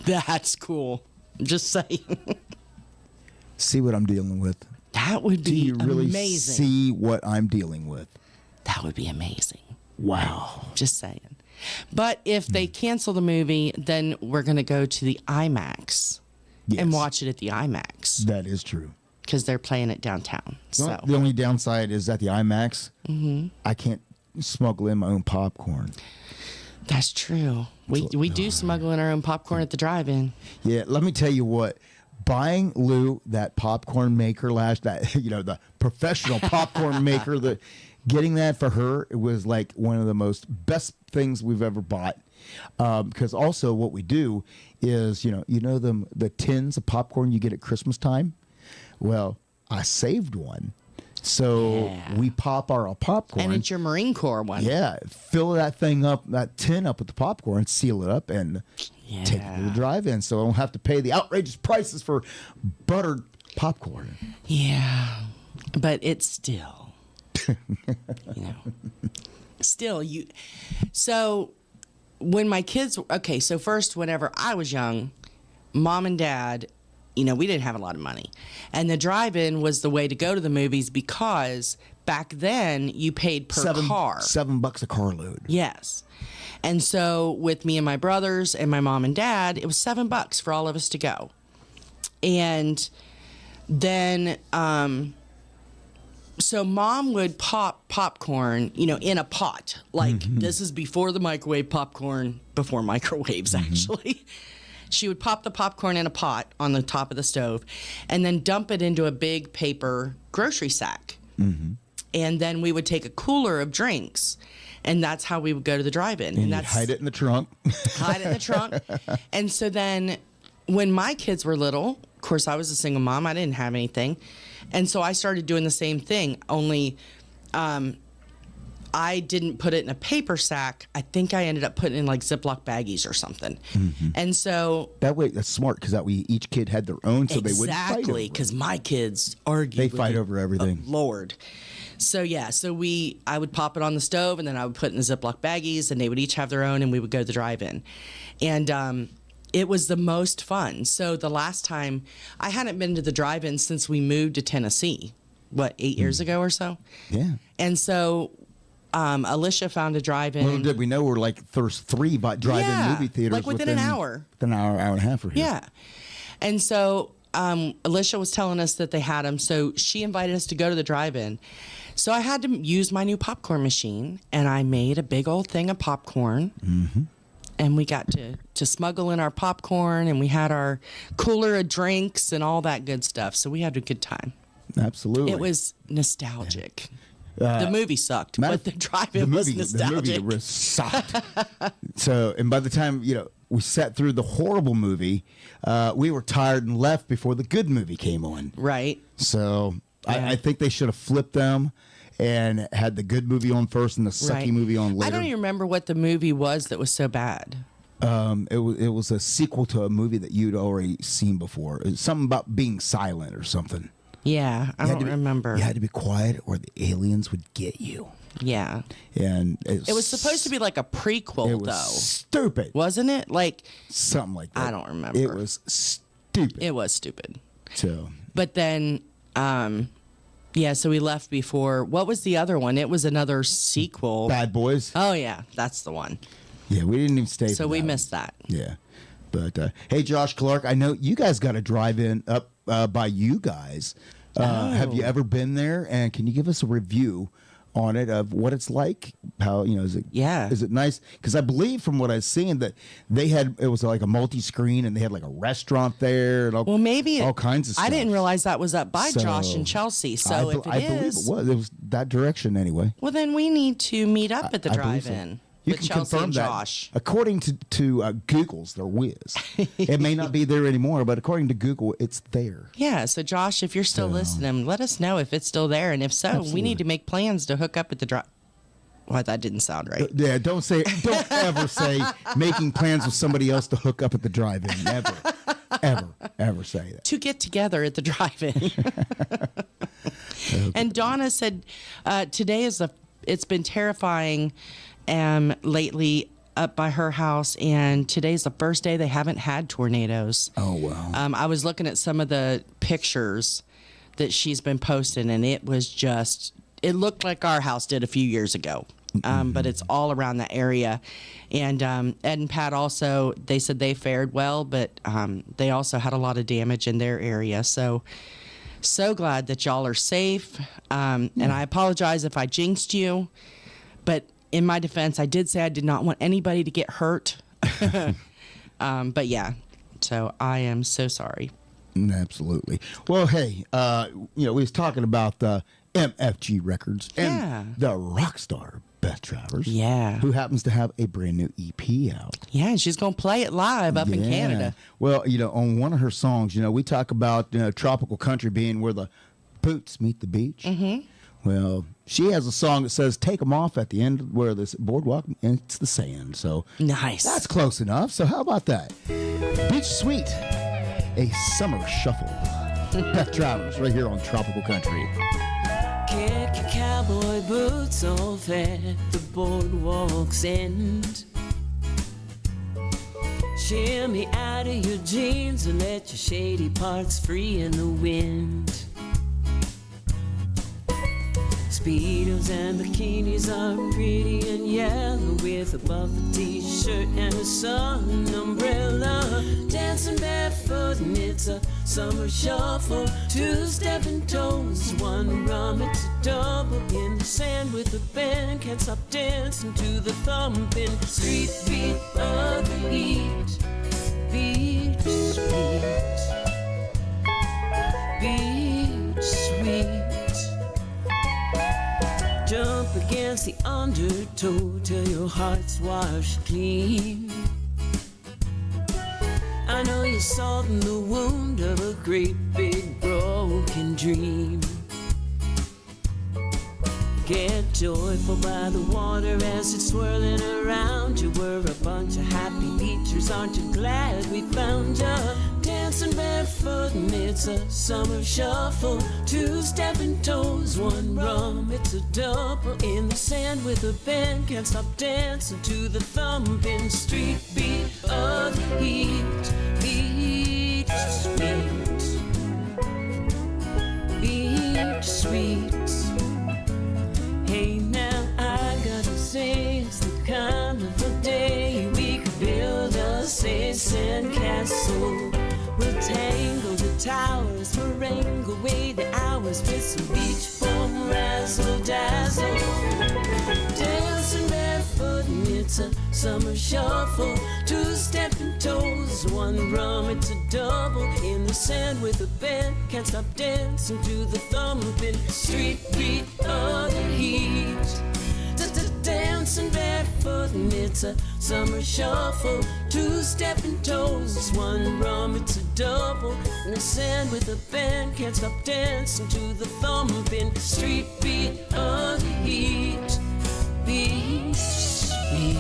That's cool. Just saying. See what I'm dealing with. That would be Do you really amazing. see what I'm dealing with? That would be amazing. Wow. Just saying. But if they cancel the movie, then we're going to go to the IMAX and watch it at the IMAX. That is true. Because they're playing it downtown. So The only downside is at the IMAX, I can't smuggle in my own popcorn. That's true. We do smuggle in our own popcorn at the drive-in. Yeah, let me tell you what. Buying Lou that popcorn maker the professional popcorn maker, getting that for her, it was like one of the best things we've ever bought. Because also what we do is, the tins of popcorn you get at Christmas time. Well, I saved one. So we pop our popcorn. And it's your Marine Corps one. Yeah. Fill that tin up with the popcorn, seal it up, and take it to the drive-in so I don't have to pay the outrageous prices for buttered popcorn. Yeah. But it's still, So when my kids, so first, whenever I was young, Mom and Dad, we didn't have a lot of money. And the drive-in was the way to go to the movies because back then you paid per car. $7 a carload. Yes. And so with me and my brothers and my mom and dad, it was $7 for all of us to go. And then, so Mom would pop popcorn, in a pot. Like this is before the microwave popcorn, before microwaves actually. She would pop the popcorn in a pot on the top of the stove and then dump it into a big paper grocery sack. And then we would take a cooler of drinks, and that's how we would go to the drive-in. And you'd hide it in the trunk. Hide it in the trunk. And so then when my kids were little, of course, I was a single mom. I didn't have anything. And so I started doing the same thing, only I didn't put it in a paper sack. I think I ended up putting it in like Ziploc baggies or something. And so that way, that's smart because that way each kid had their own, so they wouldn't fight. Exactly, because my kids argue. They fight over everything. Lord. So I would pop it on the stove, and then I would put it in the Ziploc baggies, and they would each have their own, and we would go to the drive-in. And it was the most fun. So the last time, I hadn't been to the drive-in since we moved to Tennessee, 8 years ago or so? Yeah. And so Alicia found a drive-in. Well, did we know we're like there's 3 drive-in movie theaters like within an hour. Within an hour and a half or here. Yeah. And so Alicia was telling us that they had them, so she invited us to go to the drive-in. So I had to use my new popcorn machine, and I made a big old thing of popcorn. Mm-hmm. And we got to smuggle in our popcorn, and we had our cooler of drinks and all that good stuff. So we had a good time. Absolutely. It was nostalgic. The movie sucked, but the drive-in was nostalgic. The movie sucked. So, and by the time, we sat through the horrible movie, we were tired and left before the good movie came on. Right. So I think they should have flipped them and had the good movie on first and the sucky movie on later. I don't even remember what the movie was that was so bad. It was a sequel to a movie that you'd already seen before. It was something about being silent or something. Yeah, I don't remember. You had to be quiet or the aliens would get you. Yeah. And it was supposed to be like a prequel, it was stupid. Wasn't it? Like something like that. I don't remember. It was stupid. It was stupid. So. But then, so we left before. What was the other one? It was another sequel. Bad Boys. Oh yeah, that's the one. Yeah, we didn't even stay. So we missed that. Yeah. But hey, Josh Clark, I know you guys got a drive-in up by you guys. Have you ever been there? And can you give us a review on it of what it's like? How is it? Yeah. Is it nice? Because I believe from what I've seen that it was like a multi-screen and they had like a restaurant there. And all kinds of stuff. I didn't realize that was up by Josh and Chelsea. So I believe it was that direction anyway. Well, then we need to meet up at the drive-in. You with can Chelsea confirm and that. Josh. According to Google's, they're whiz. It may not be there anymore, but according to Google, it's there. Yeah. So Josh, if you're still listening, let us know if it's still there, and if so, we need to make plans to hook up at the drive. Well, that didn't sound right. Yeah. Don't ever say making plans with somebody else to hook up at the drive-in. Ever say that. To get together at the drive-in. And Donna said, today it's been terrifying. Lately up by her house, and today's the first day they haven't had tornadoes. Oh, wow. I was looking at some of the pictures that she's been posting, and it looked like our house did a few years ago. But it's all around that area. And Ed and Pat also, they said they fared well, but they also had a lot of damage in their area. So glad that y'all are safe. And I apologize if I jinxed you, but in my defense, I did say I did not want anybody to get hurt. But yeah, so I am so sorry. Absolutely. Well, hey, we was talking about the MFG Records and the rock star Beth Travers. Yeah. Who happens to have a brand new EP out. Yeah, and she's going to play it live up in Canada. Well, on one of her songs, we talk about tropical country being where the boots meet the beach. Mm-hmm. Well, she has a song that says "Take them off" at the end where this boardwalk and it's the sand. So nice. That's close enough. So how about that? Beach Sweet, a summer shuffle. Beth Travers right here on Tropical Country. Kick your cowboy boots off at the boardwalk's end. Shimmy out of your jeans and let your shady parts free in the wind. Speedos and bikinis are pretty and yellow with a buffer t-shirt and a sun umbrella. Dancing barefoot and it's a summer shuffle. Two-stepping toes, one rum, it's a double. In the sand with the band, can't stop dancing to the thumping street beat of the heat. Beach sweet, beach sweet. Jump against the undertow till your heart's washed clean. I know you're salting the wound of a great big broken dream. Get joyful by the water as it's swirling around you. We're a bunch of happy beachers, aren't you glad we found you? Dance dancing barefoot, and it's a summer shuffle. 2 stepping toes, 1 rum, it's a double. In the sand with a band, can't stop dancing to the thumping street beat of the heat. Beat sweet, beat sweet. Hey now I gotta say, it's the kind of a day we could build a sand castle. We'll tangle the towers, wrangle away the hours with some beach bum razzle dazzle. Dancing barefoot, and it's a summer shuffle. 2 stepping toes, 1 rum, it's a double. In the sand with a band, can't stop dancing to the thumping street beat of the heat. Dancing barefoot, and it's a summer shuffle. 2 stepping toes, 1 rum, it's a double. In the sand with a band, can't stop dancing to the thumping street beat of the heat. Beat sweet.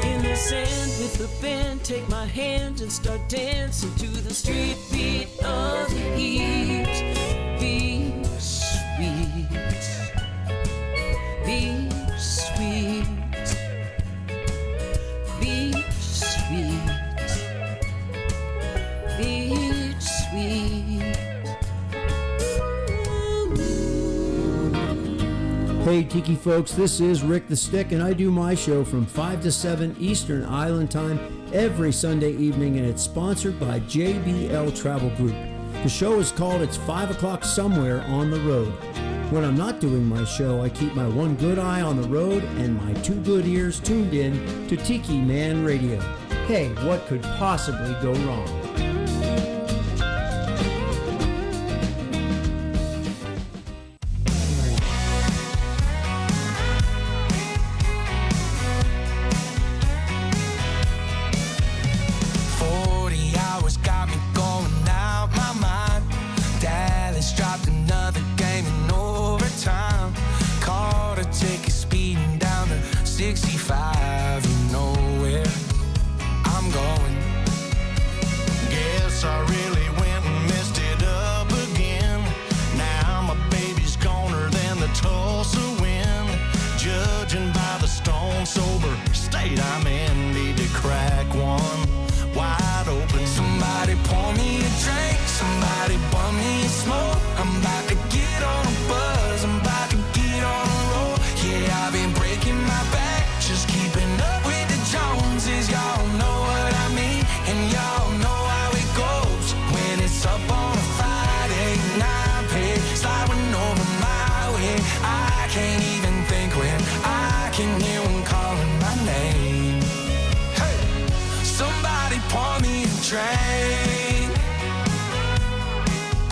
In the sand with the band, take my hand and start dancing to the street beat of the heat. Be sweet, be sweet, be sweet, be sweet. Hey Tiki folks, this is Rick the Stick, and I do my show from 5 to 7 Eastern Island Time every Sunday evening, and it's sponsored by JBL Travel Group. The show is called It's 5 O'Clock Somewhere on the Road. When I'm not doing my show, I keep my 1 good eye on the road and my 2 good ears tuned in to Tiki Man Radio. Hey, what could possibly go wrong? Somebody pour me a drink, somebody pour me a smoke. I'm about to get on a buzz, I'm about to get on a roll. Yeah, I've been breaking my back, just keeping up with the Joneses. Y'all know what I mean, yeah, y'all know how it goes. When it's up on a Friday, 9-page, slide one over my way. I can't even think when I can hear one calling my name. Hey, somebody pour me a drink. Somebody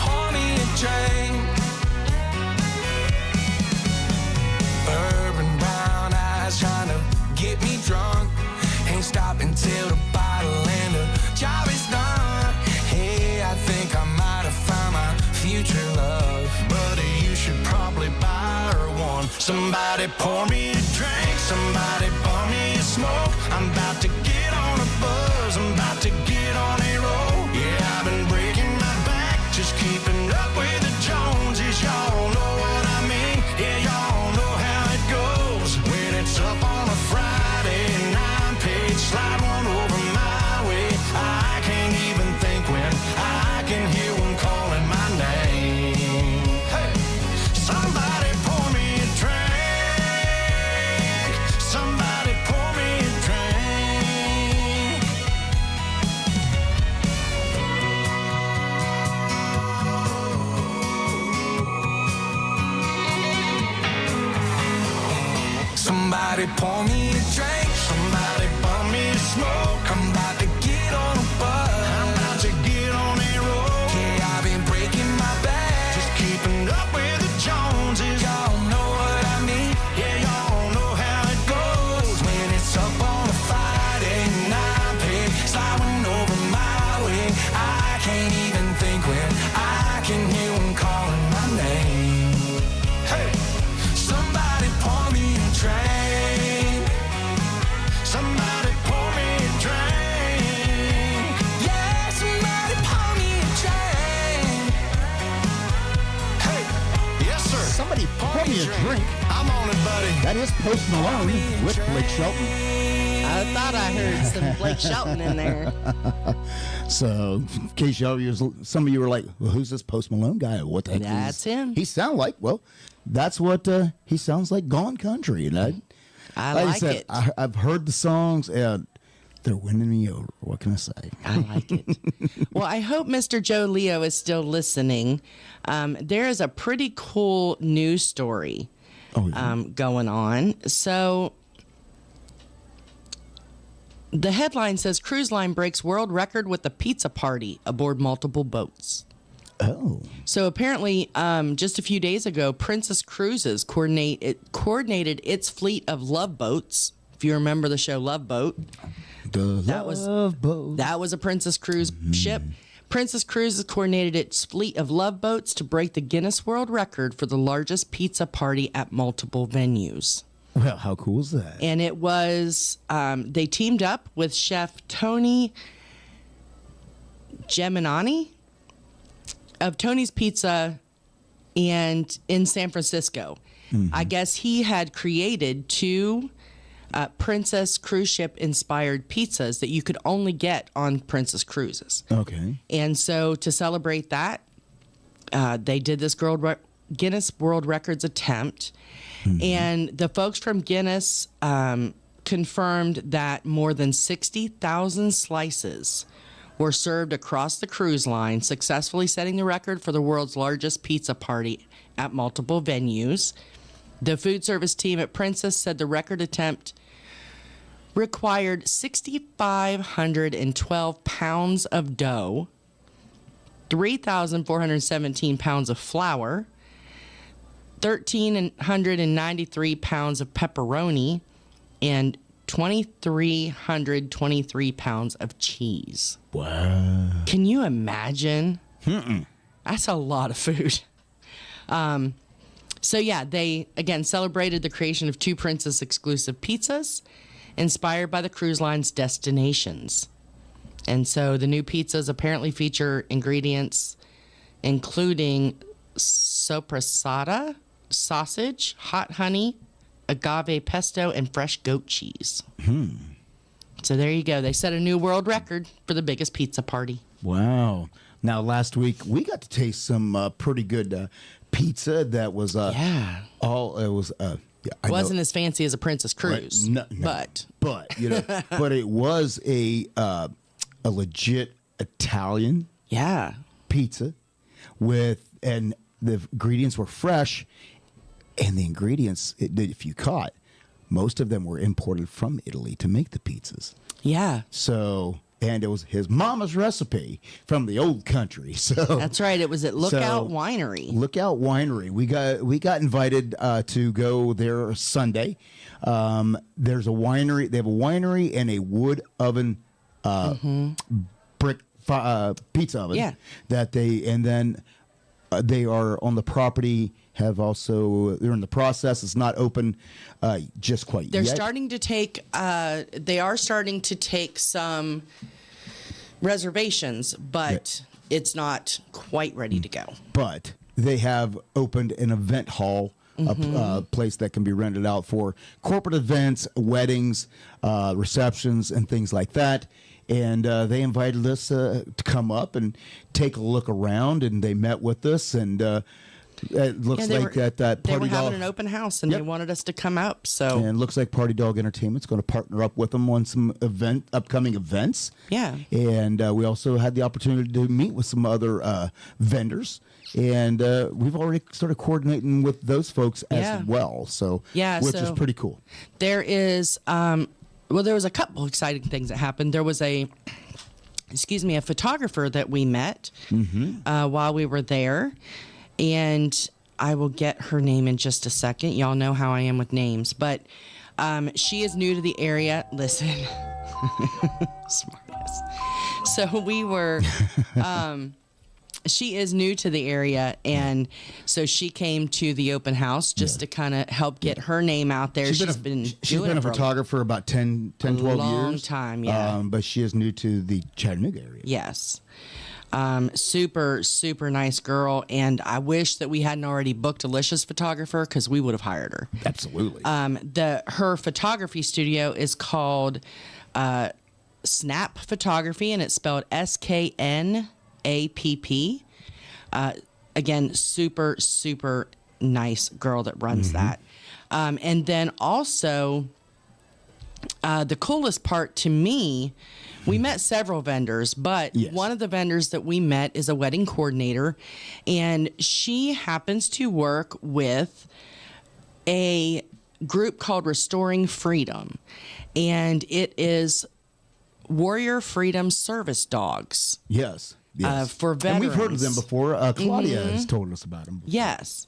pour me a drink. Somebody pour me a drink. Somebody pour me a smoke. I'm about to get on a bus. I'm about to get on a roll. Yeah, I've been breaking my back, just keeping up with the Joneses. Y'all know what I mean. Yeah, y'all know how it goes. When it's up on a Friday, 9-page, sliding over my way. I can't even think when I can hear one calling my name. Hey, somebody pour me a drink. a drink. I'm on it, buddy. That is Post Malone with Blake Shelton. I thought I heard some Blake Shelton in there. So, in case some of you were like, well, who's this Post Malone guy? What the heck That's him. He sound like, well, that's what he sounds like, Gone Country. And I like like I said, it. I've heard the songs, and they're winning me over. What can I say? I like it. Well, I hope Mr. Joe Leo is still listening. There is a pretty cool news story going on. So the headline says, cruise line breaks world record with a pizza party aboard multiple boats. Oh. So apparently, just a few days ago, Princess Cruises coordinated its fleet of Love Boats. If you remember the show Love Boat. That was a Princess Cruise ship. Princess Cruises coordinated its fleet of Love Boats to break the Guinness World Record for the largest pizza party at multiple venues. Well, how cool is that? And it was, they teamed up with chef Tony Geminani of Tony's Pizza and in San Francisco. I guess he had created two Princess Cruise Ship inspired pizzas that you could only get on Princess Cruises. Okay. And so to celebrate that, they did this Guinness World Records attempt. And the folks from Guinness confirmed that more than 60,000 slices were served across the cruise line, successfully setting the record for the world's largest pizza party at multiple venues. The food service team at Princess said the record attempt required 6,512 pounds of dough, 3,417 pounds of flour, 1,393 pounds of pepperoni, and 2,323 pounds of cheese. Wow. Can you imagine? That's a lot of food. So yeah, they again celebrated the creation of two Princess exclusive pizzas inspired by the cruise line's destinations. And so the new pizzas apparently feature ingredients including sopressata, sausage, hot honey, agave pesto, and fresh goat cheese. So there you go. They set a new world record for the biggest pizza party. Wow. Now, last week, we got to taste some pretty good pizza that was Yeah. it Wasn't as fancy as a Princess Cruise, no, but you know, but it was a legit Italian pizza and the ingredients were fresh, and the ingredients, if you caught, most of them were imported from Italy to make the pizzas. Yeah. So, and it was his mama's recipe from the old country. So that's right. It was at Lookout Winery. Lookout Winery. We got invited to go there Sunday. There's a winery. They have a winery and a wood oven, brick pizza oven. Yeah. They are on the property. They're in the process. It's not open just quite yet. They're starting to take. They are starting to take some reservations, but it's not quite ready to go. But they have opened an event hall, a place that can be rented out for corporate events, weddings, receptions, and things like that. And they invited us to come up and take a look around, and they met with us, and it looks like that Party they were having Dog an open house, and they wanted us to come up. So and it looks like Party Dog Entertainment's going to partner up with them on some upcoming events. Yeah. And we also had the opportunity to meet with some other vendors, and we've already started coordinating with those folks as well. So which is pretty cool. There is there was a couple exciting things that happened. There was a photographer that we met while we were there. And I will get her name in just a second. Y'all know how I am with names. But she is new to the area. Listen. Smartass. So we were... she is new to the area. And so she came to the open house just to kind of help get her name out there. She's been a photographer about 10, 12 years. Long time, yeah. But she is new to the Chattanooga area. Yes. Super, super nice girl. And I wish that we hadn't already booked Alicia's photographer because we would have hired her. Absolutely. Her photography studio is called Snap Photography, and it's spelled SKNAPP. Again, super, super nice girl that runs that. And then also, the coolest part to me, we met several vendors, but one of the vendors that we met is a wedding coordinator, and she happens to work with a group called Restoring Freedom, and it is Warrior Freedom Service Dogs. Yes. For veterans. And we've heard of them before. Claudia has told us about them before. Yes.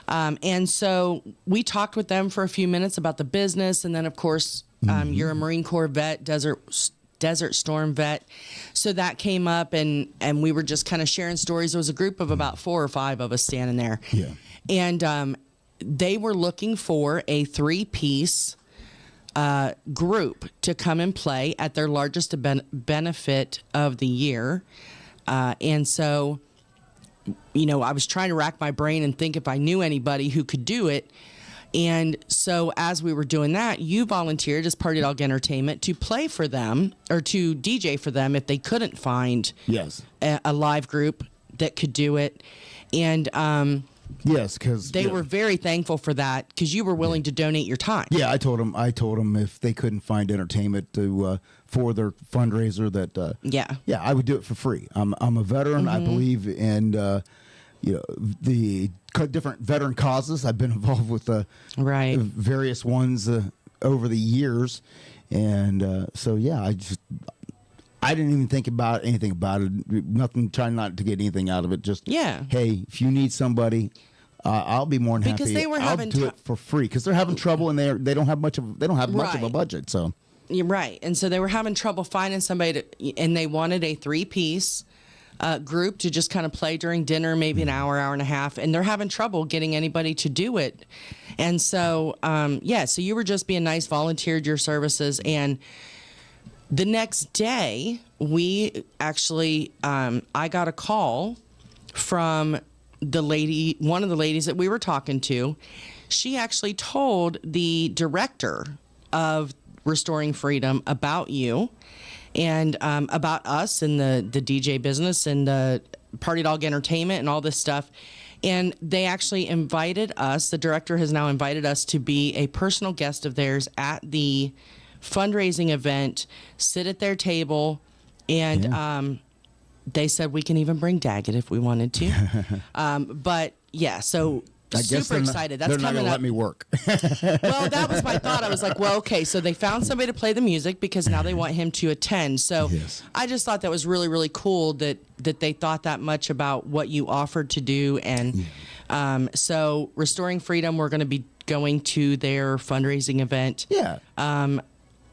And so we talked with them for a few minutes about the business. And then, of course, you're a Marine Corps vet, Desert Storm vet. So that came up, and we were just kind of sharing stories. There was a group of about 4 or 5 of us standing there. Yeah. And they were looking for a 3-piece group to come and play at their largest benefit of the year. And so, I was trying to rack my brain and think if I knew anybody who could do it. And so as we were doing that, you volunteered as Party Dog Entertainment to play for them or to DJ for them if they couldn't find a live group that could do it. And yes, because they were very thankful for that because you were willing to donate your time. Yeah, I told them if they couldn't find entertainment to for their fundraiser that I would do it for free. I'm a veteran. I believe in the different veteran causes. I've been involved with various ones over the years, and so I didn't even think about anything about it. Nothing. Trying not to get anything out of it. Just hey, if you need somebody, I'll be more than happy. I'll do it for free because they're having trouble and they don't have much of a budget. So you're right, and so they were having trouble finding somebody and they wanted a 3-piece group to just kind of play during dinner, maybe an hour and a half, and they're having trouble getting anybody to do it. And so so you were just being nice, volunteered your services, and the next day, we actually, I got a call from one of the ladies that we were talking to. She actually told the director of Restoring Freedom about you and about us and the DJ business and the Party Dog Entertainment and all this stuff. And they actually invited us, the director has now invited us to be a personal guest of theirs at the fundraising event, sit at their table, and they said we can even bring Daggett if we wanted to. But so I guess super excited. That's they're not coming gonna up. let me work. Well, that was my thought. I was like, well, okay, so they found somebody to play the music because now they want him to attend. So I just thought that was really, really cool that they thought that much about what you offered to do. And so Restoring Freedom, we're going to be going to their fundraising event.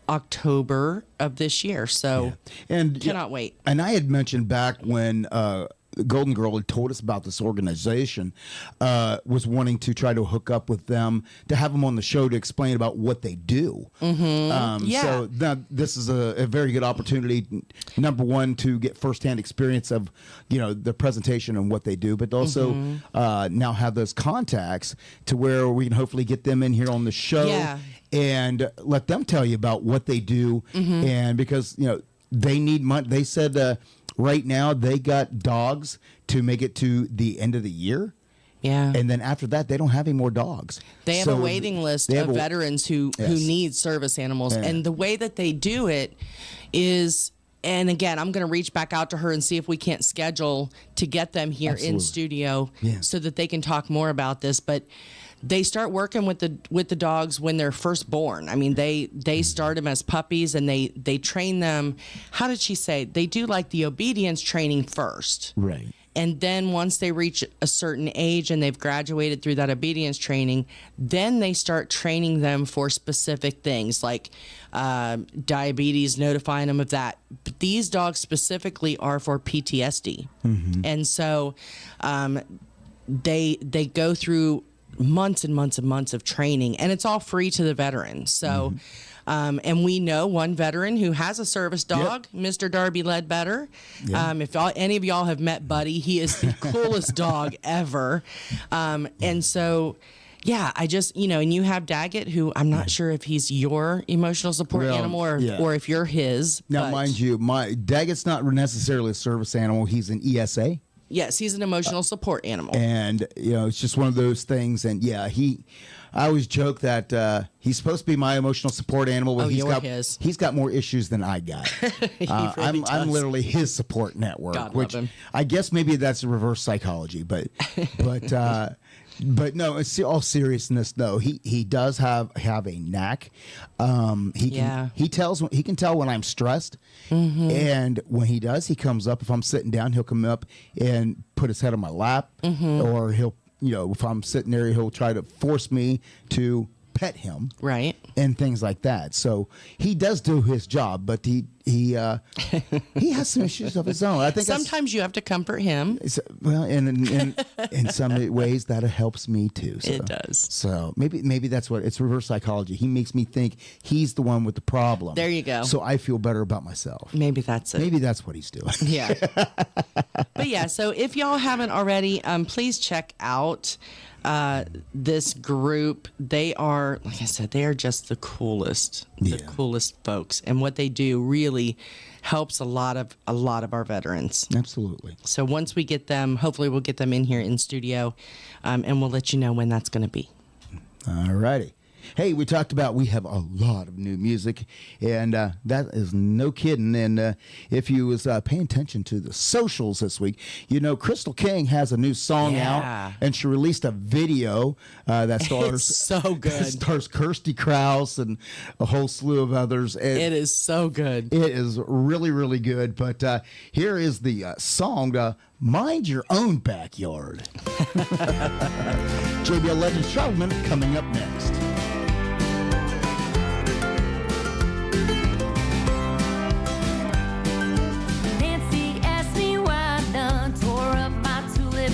October of this year. So and cannot wait. And I had mentioned back when Golden Girl had told us about this organization, was wanting to try to hook up with them to have them on the show to explain about what they do. So now this is a very good opportunity, number one, to get firsthand experience of the presentation and what they do, but also now have those contacts to where we can hopefully get them in here on the show and let them tell you about what they do. And because they need money. They said right now they got dogs to make it to the end of the year. And then after that, they don't have any more dogs. They have a waiting list of veterans who need service animals. And the way that they do it is, and again, I'm going to reach back out to her and see if we can't schedule to get them here in studio so that they can talk more about this. But they start working with the dogs when they're first born. I mean, they start them as puppies and they train them. How did she say? They do like the obedience training first. Right. And then once they reach a certain age and they've graduated through that obedience training, then they start training them for specific things like diabetes, notifying them of that. But these dogs specifically are for PTSD. And so they go through months and months and months of training, and it's all free to the veterans. So, and we know one veteran who has a service dog, Mr. Darby Ledbetter. If any of y'all have met Buddy, he is the coolest dog ever. And so, yeah, I just, and you have Daggett, who I'm not sure if he's your emotional support animal or if you're his. Now, mind you, Daggett's not necessarily a service animal. He's an ESA. Yes, he's an emotional support animal. And, it's just one of those things. And, I always joke that he's supposed to be my emotional support animal. But he's got more issues than I got. I'm literally his support network. God love him. I guess maybe that's reverse psychology. But no, in all seriousness, though, he does have a knack. He can tell when I'm stressed, and when he does, he comes up. If I'm sitting down, he'll come up and put his head on my lap, or he'll, if I'm sitting there, he'll try to force me to pet him, right, and things like that. So he does do his job, but he has some issues of his own. I think sometimes you have to comfort him. Well, in some ways that helps me too. So. It does. So maybe that's what it's reverse psychology. He makes me think he's the one with the problem. There you go. So I feel better about myself. Maybe that's it. Maybe that's what he's doing. Yeah. But yeah, so if y'all haven't already, please check out this group. They are, like I said, they are just the coolest folks, and what they do really helps a lot of our veterans. Absolutely. So once we get them, hopefully we'll get them in here in studio, and we'll let you know when that's going to be. All righty. Hey, we talked about we have a lot of new music, and that is no kidding. And if you was paying attention to the socials this week, Crystal King has a new song out, and she released a video that stars so good. Stars Kirsty Krause and a whole slew of others. It is so good. It is really, really good. But here is the song. Mind Your Own Backyard. JBL Legends Travel Minute coming up next.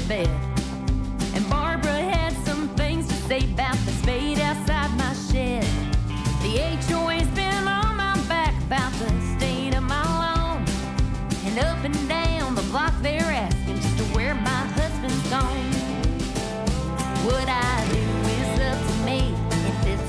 Bed. And Barbara had some things to say about the spade outside my shed. The HOA's been on my back about the state of my lawn. And up and down the block they're asking just to where my husband's gone. What I do is up to me. If this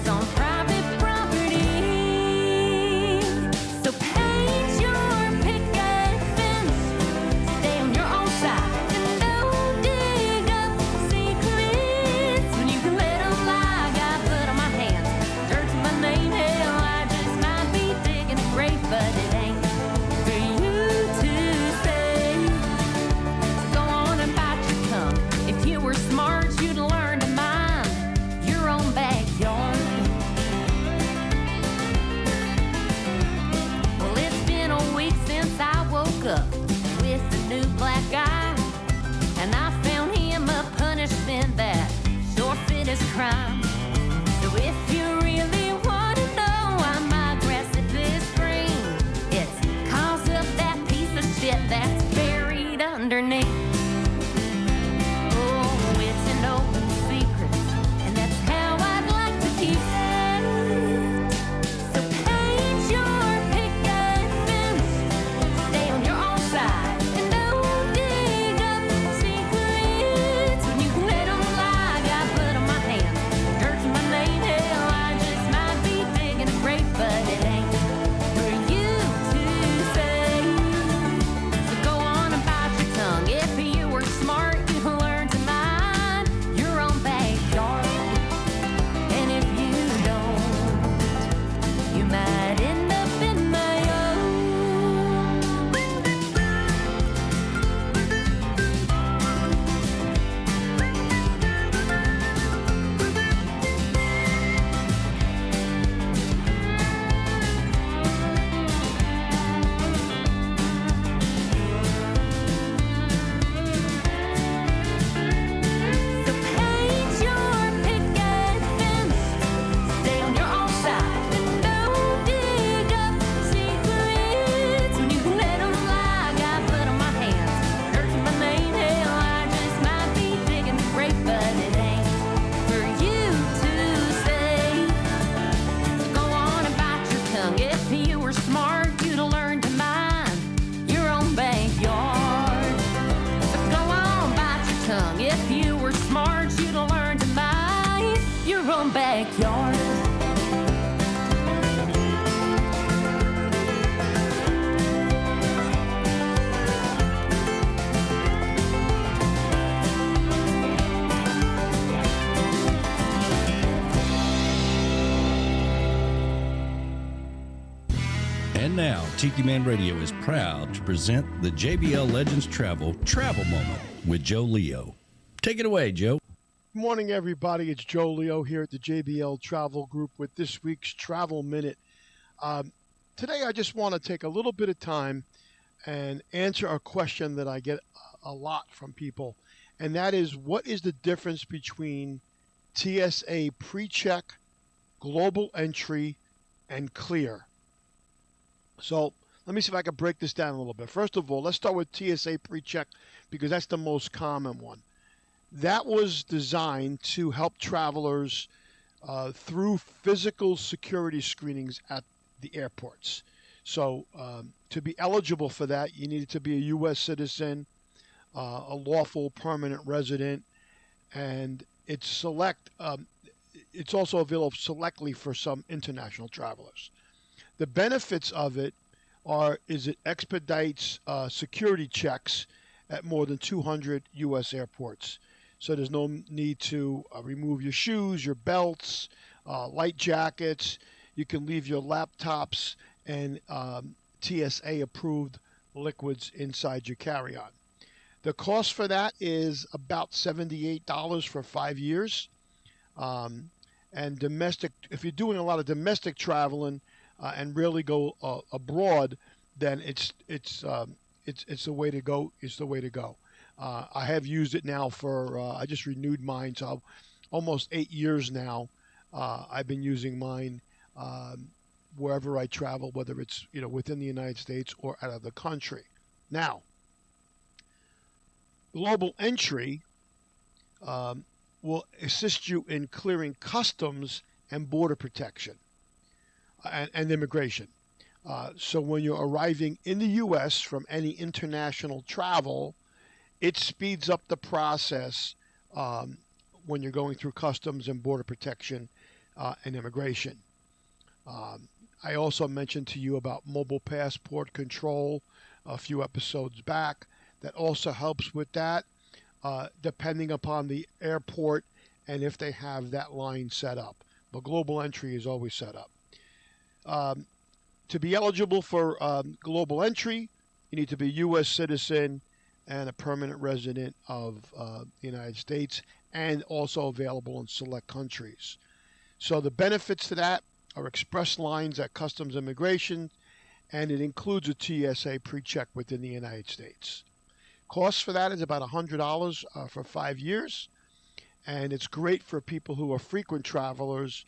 young. If you were smart, you'd learn to mind your own backyard. And now, Tiki Man Radio is proud to present the JBL Legends Travel Moment with Joe Leo. Take it away, Joe. Good morning, everybody. It's Joe Leo here at the JBL Travel Group with this week's Travel Minute. Today, I just want to take a little bit of time and answer a question that I get a lot from people, and that is, what is the difference between TSA PreCheck, Global Entry, and Clear? So let me see if I can break this down a little bit. First of all, let's start with TSA PreCheck because that's the most common one. That was designed to help travelers through physical security screenings at the airports. So to be eligible for that, you needed to be a U.S. citizen, a lawful permanent resident, and it's also available selectly for some international travelers. The benefits of it is it expedites security checks at more than 200 U.S. airports. So there's no need to remove your shoes, your belts, light jackets. You can leave your laptops and TSA-approved liquids inside your carry-on. The cost for that is about $78 for 5 years. And domestic, if you're doing a lot of domestic traveling, and really go abroad, then it's the way to go. It's the way to go. I have used it now for. I just renewed mine, so almost 8 years now. I've been using mine wherever I travel, whether it's within the United States or out of the country. Now, Global Entry will assist you in clearing customs and border protection. And immigration. So when you're arriving in the U.S. from any international travel, it speeds up the process when you're going through customs and border protection and immigration. I also mentioned to you about mobile passport control a few episodes back. That also helps with that, depending upon the airport and if they have that line set up. But Global Entry is always set up. To be eligible for Global Entry, you need to be a U.S. citizen and a permanent resident of the United States, and also available in select countries. So the benefits to that are express lines at Customs Immigration, and it includes a TSA PreCheck within the United States. Cost for that is about $100 for 5 years, and it's great for people who are frequent travelers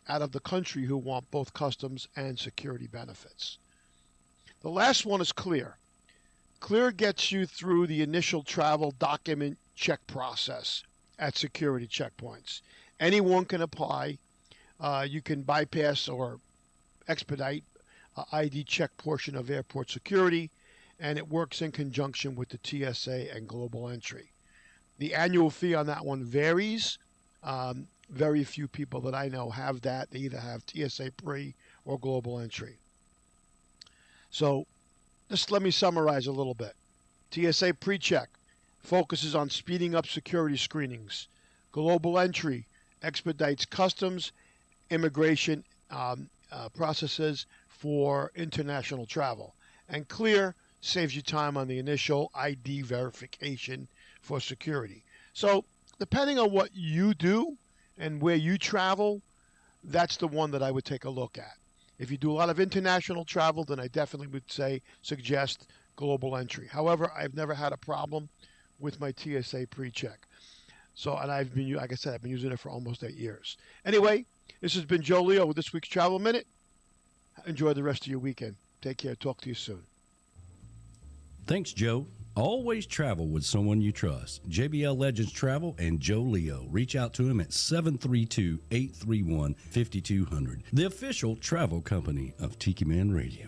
out of the country who want both customs and security benefits. The last one is Clear. Clear gets you through the initial travel document check process at security checkpoints. Anyone can apply. You can bypass or expedite ID check portion of airport security, and it works in conjunction with the TSA and Global Entry. The annual fee on that one varies. Very few people that I know have that. They either have TSA Pre or Global Entry. So just let me summarize a little bit. TSA PreCheck focuses on speeding up security screenings. Global Entry expedites customs, immigration processes for international travel. And Clear saves you time on the initial ID verification for security. So depending on what you do and where you travel, that's the one that I would take a look at. If you do a lot of international travel, then I definitely would suggest Global Entry. However, I've never had a problem with my TSA PreCheck. So, and I've been, like I said, I've been using it for almost 8 years. Anyway, this has been Joe Leo with this week's Travel Minute. Enjoy the rest of your weekend. Take care. Talk to you soon. Thanks, Joe. Always travel with someone you trust. JBL Legends Travel and Joe Leo. Reach out to him at 732-831-5200. The official travel company of Tiki Man Radio.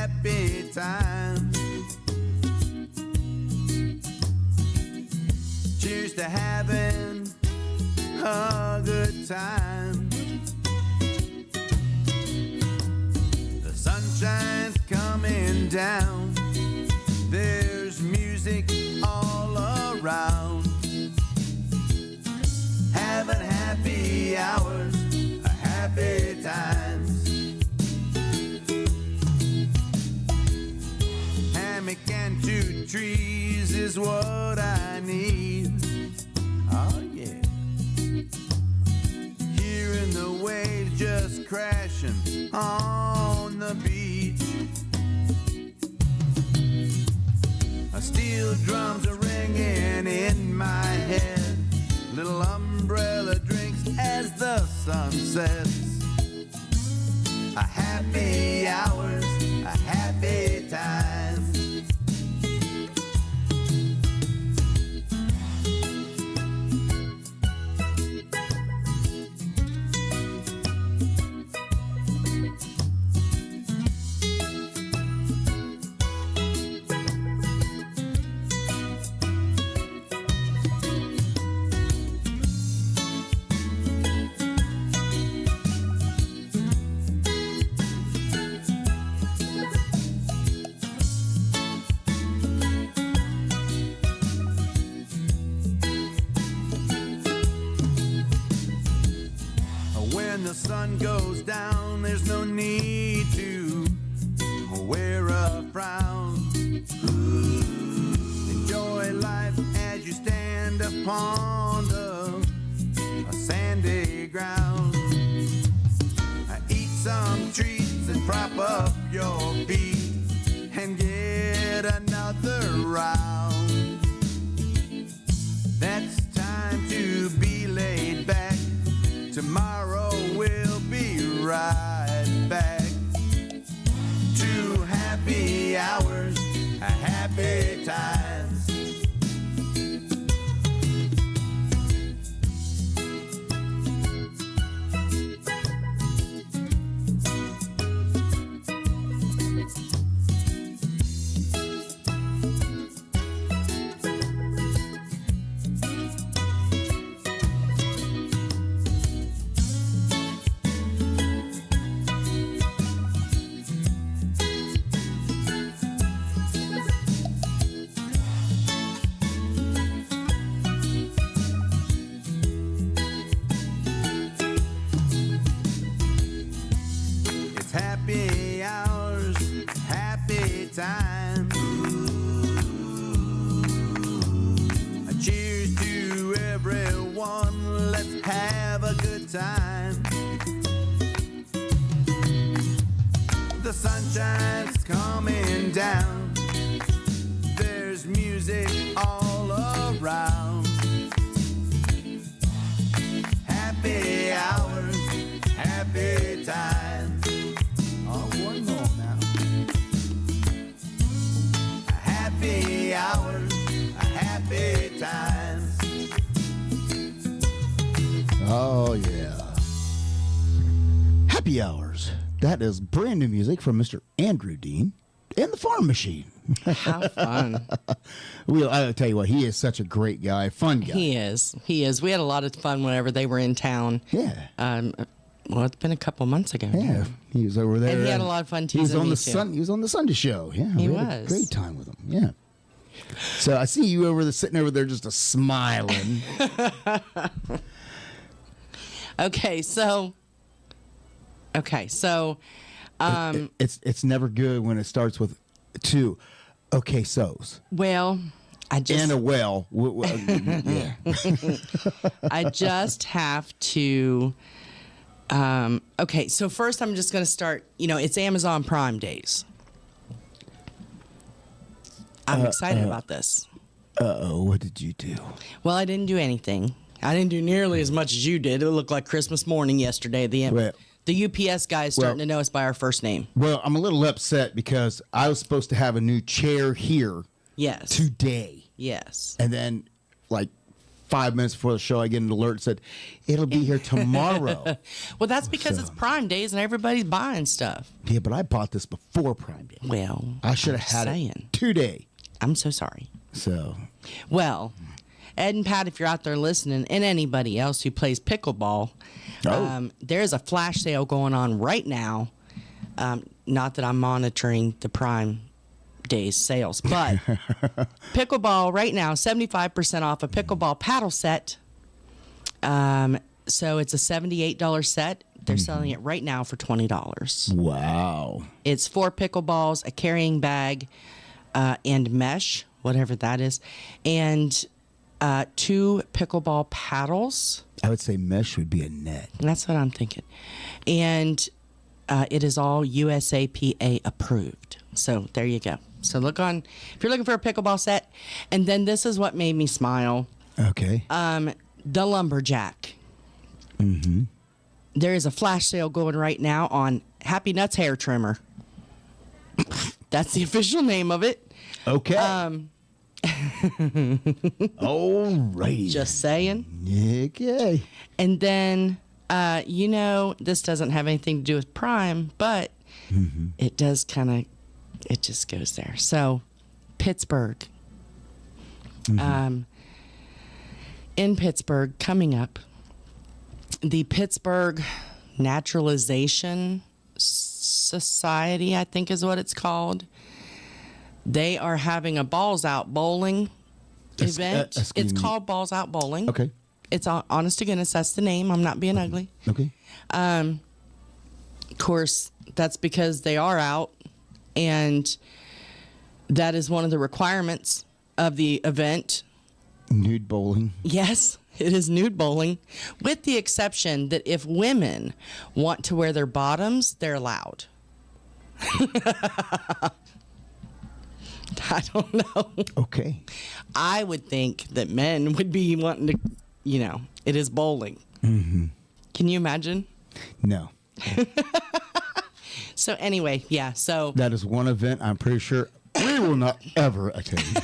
happy times. Cheers to having a good time. The sunshine's coming down. There's music all around. Having happy hours, happy times. Hammock and 2 trees is what I need. Oh yeah. Hearing the waves just crashing on the beach. Steel drums are ringing in my head. Little umbrella drinks as the sun sets. A happy hours, a happy times. When the sun goes down, there's no need to wear a frown. Enjoy life as you stand upon the sandy ground. Eat some treats and prop up your feet and get another round. That's time to be laid back. Tomorrow we'll be right back to happy hours, happy times. Happy hours, happy time. Cheers to everyone, let's have a good time. The sunshine's coming down. There's music all around. Happy hours, happy times. One more now. Happy hours, happy times. Oh, yeah. Happy Hours. That is brand new music from Mr. Andrew Dean and the Farm Machine. How fun. I'll tell you what, he is such a great guy, fun guy. He is. He is. We had a lot of fun whenever they were in town. Yeah. Well, it's been a couple months ago. Yeah, he was over there. And he had a lot of fun teasing he was on me the too. He was on the Sunday show. Yeah, He we had a was. great time with him. Yeah. So I see you over there, sitting over there, just a smiling. Okay, so. It's never good when it starts with 2 okay so's. Well, I just and a well. Yeah. I just have to. Okay, so first I'm just going to start. It's Amazon Prime Days. I'm excited about this. Uh-oh, what did you do? Well, I didn't do anything. I didn't do nearly as much as you did. It looked like Christmas morning yesterday. The UPS guy is starting to know us by our first name. Well, I'm a little upset because I was supposed to have a new chair here Yes. today. Yes. And then, like 5 minutes before the show, I get an alert that said, it'll be here tomorrow. Well, that's because it's Prime Days and everybody's buying stuff. Yeah, but I bought this before Prime Day. Well, I should have had it today. I'm so sorry. So, well, Ed and Pat, if you're out there listening, and anybody else who plays pickleball, there's a flash sale going on right now. Not that I'm monitoring the Prime Days sales, but pickleball right now, 75% off a pickleball paddle set. So it's a $78 set. They're selling it right now for $20. Wow. It's 4 pickleballs, a carrying bag, and mesh, whatever that is, and 2 pickleball paddles. I would say mesh would be a net. That's what I'm thinking. And it is all USAPA approved. So there you go. So look on, if you're looking for a pickleball set, and then this is what made me smile. Okay. The Lumberjack. Mm-hmm. There is a flash sale going right now on Happy Nuts hair trimmer. That's the official name of it. Okay. Alrighty. Just saying. Okay. And then, this doesn't have anything to do with Prime, but it does it just goes there. So, Pittsburgh. In Pittsburgh, coming up, the Pittsburgh Naturalization Society, I think is what it's called. They are having a Balls Out Bowling event. It's called Balls Out Bowling. Okay. It's honest to goodness, that's the name. I'm not being ugly. Okay. Of course, that's because they are out, and that is one of the requirements of the event. Nude bowling. Yes, it is nude bowling, with the exception that if women want to wear their bottoms, they're allowed. I don't know. Okay. I would think that men would be wanting to, it is bowling. Mm-hmm. Can you imagine? No. So anyway, yeah, so. That is one event I'm pretty sure we will not ever attend.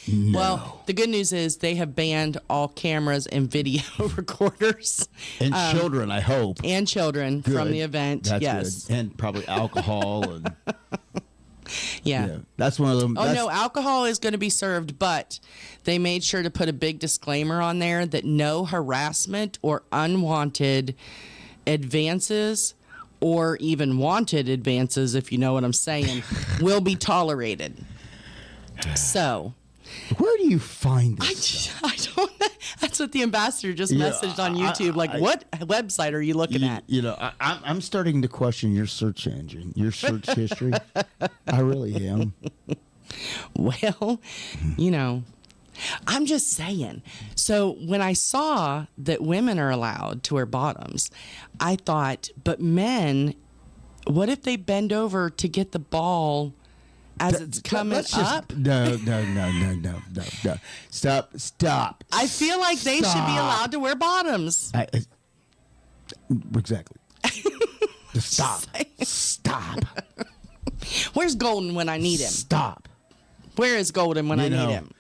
No. Well, the good news is they have banned all cameras and video recorders. And children, I hope. And children from the event. That's yes. good. And probably alcohol. And yeah. That's one of them. Oh, no, alcohol is going to be served, but they made sure to put a big disclaimer on there that no harassment or unwanted advances or even wanted advances, if you know what I'm saying, will be tolerated. So. Where do you find this? I don't know. That's what the ambassador just messaged on YouTube. What website are you looking at? I'm starting to question your search engine, your search history. I really am. Well, I'm just saying. So when I saw that women are allowed to wear bottoms, I thought, but men, what if they bend over to get the ball as it's coming up? No. Stop. I feel like they should be allowed to wear bottoms. Exactly. Stop. Where's Golden when I need him? Stop. Where is Golden when I need him?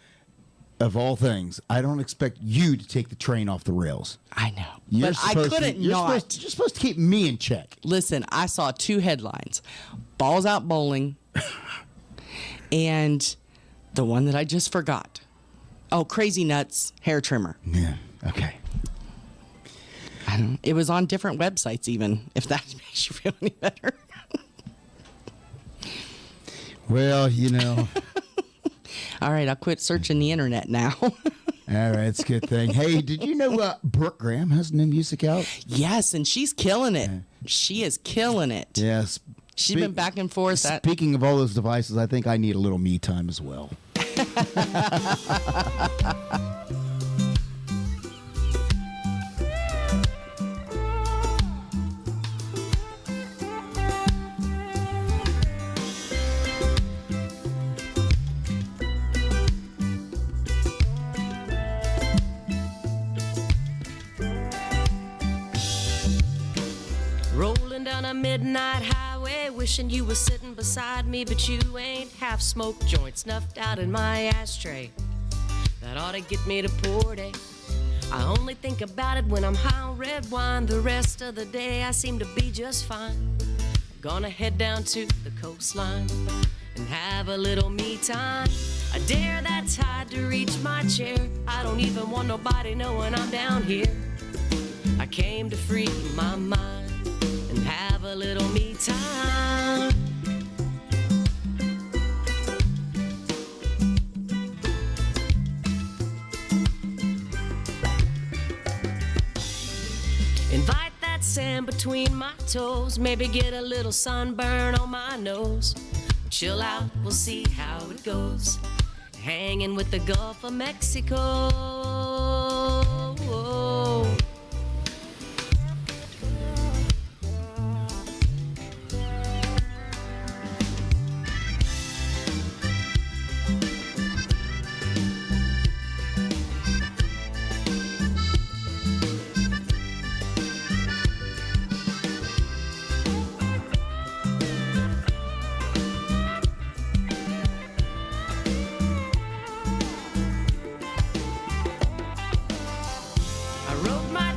Of all things, I don't expect you to take the train off the rails. I know. But I couldn't not. You're supposed to keep me in check. Listen, I saw 2 headlines. Balls Out Bowling and the one that I just forgot. Oh, Crazy Nuts hair trimmer. Yeah, okay. I don't know. It was on different websites even, if that makes you feel any better. Well, All right, I'll quit searching the internet now. All right, it's a good thing. Hey, did you know Brooke Graham has new music out? Yes, and she's killing it. Yeah. She is killing it. Yes. She's been back and forth. Speaking of all those devices, I think I need a little me time as well. Rolling down a midnight highway, wishing you were sitting beside me, but you ain't. Half smoked joint snuffed out in my ashtray. That ought to get me to port, eh? I only think about it when I'm high on red wine. The rest of the day I seem to be just fine. Gonna head down to the coastline and have a little me time. I dare that tide to reach my chair. I don't even want nobody knowing I'm down here. I came to free my mind and have a little me time. Invite that sand between my toes. Maybe get a little sunburn on my nose. Chill out, we'll see how it goes. Hanging with the Gulf of Mexico.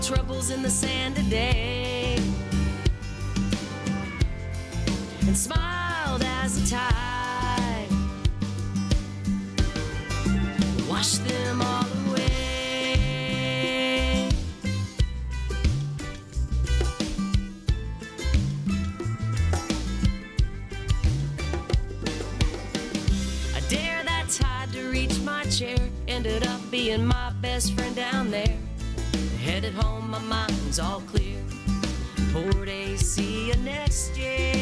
Troubles in the sand today and smiled as the tide washed them all away. I dare that tide to reach my chair. Ended up being my best friend down there. Headed home, my mind's all clear. Port A, see you next year.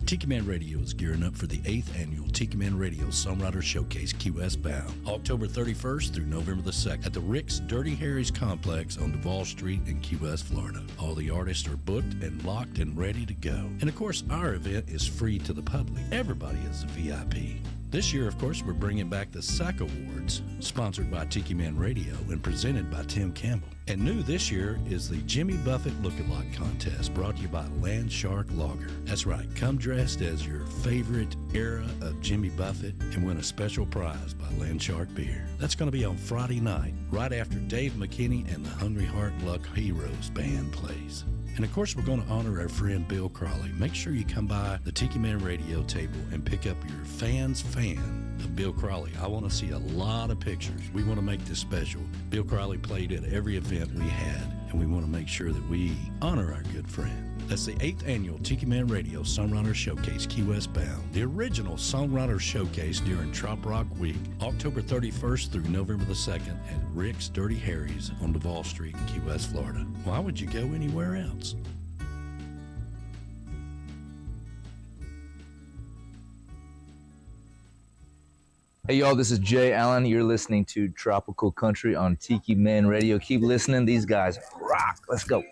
Tiki Man Radio is gearing up for the 8th annual Tiki Man Radio Songwriter Showcase Key West bound, October 31st through November the 2nd at the Rick's Dirty Harry's Complex on Duval Street in Key West, Florida. All the artists are booked and locked and ready to go. And of course, our event is free to the public. Everybody is a VIP. This year, of course, we're bringing back the SAC Awards, sponsored by Tiki Man Radio and presented by Tim Campbell. And new this year is the Jimmy Buffett Look-alike Contest, brought to you by Land Shark Lager. That's right, come dressed as your favorite era of Jimmy Buffett and win a special prize by Land Shark Beer. That's going to be on Friday night, right after Dave McKinney and the Hungry Heart Luck Heroes band plays. And of course, we're going to honor our friend Bill Crawley. Make sure you come by the Tiki Man Radio table and pick up your fan's fan of Bill Crawley. I want to see a lot of pictures. We want to make this special. Bill Crawley played at every event we had, and we want to make sure that we honor our good friend. That's the 8th annual Tiki Man Radio Songwriter Showcase Key West bound, the original Songwriter Showcase during Trop Rock Week, October 31st through November the 2nd at Rick's Dirty Harry's on Duval Street in Key West, Florida. Why would you go anywhere else? Hey y'all, this is Jay Allen. You're listening to Tropical Country on Tiki Man Radio. Keep listening. These guys rock. Let's go.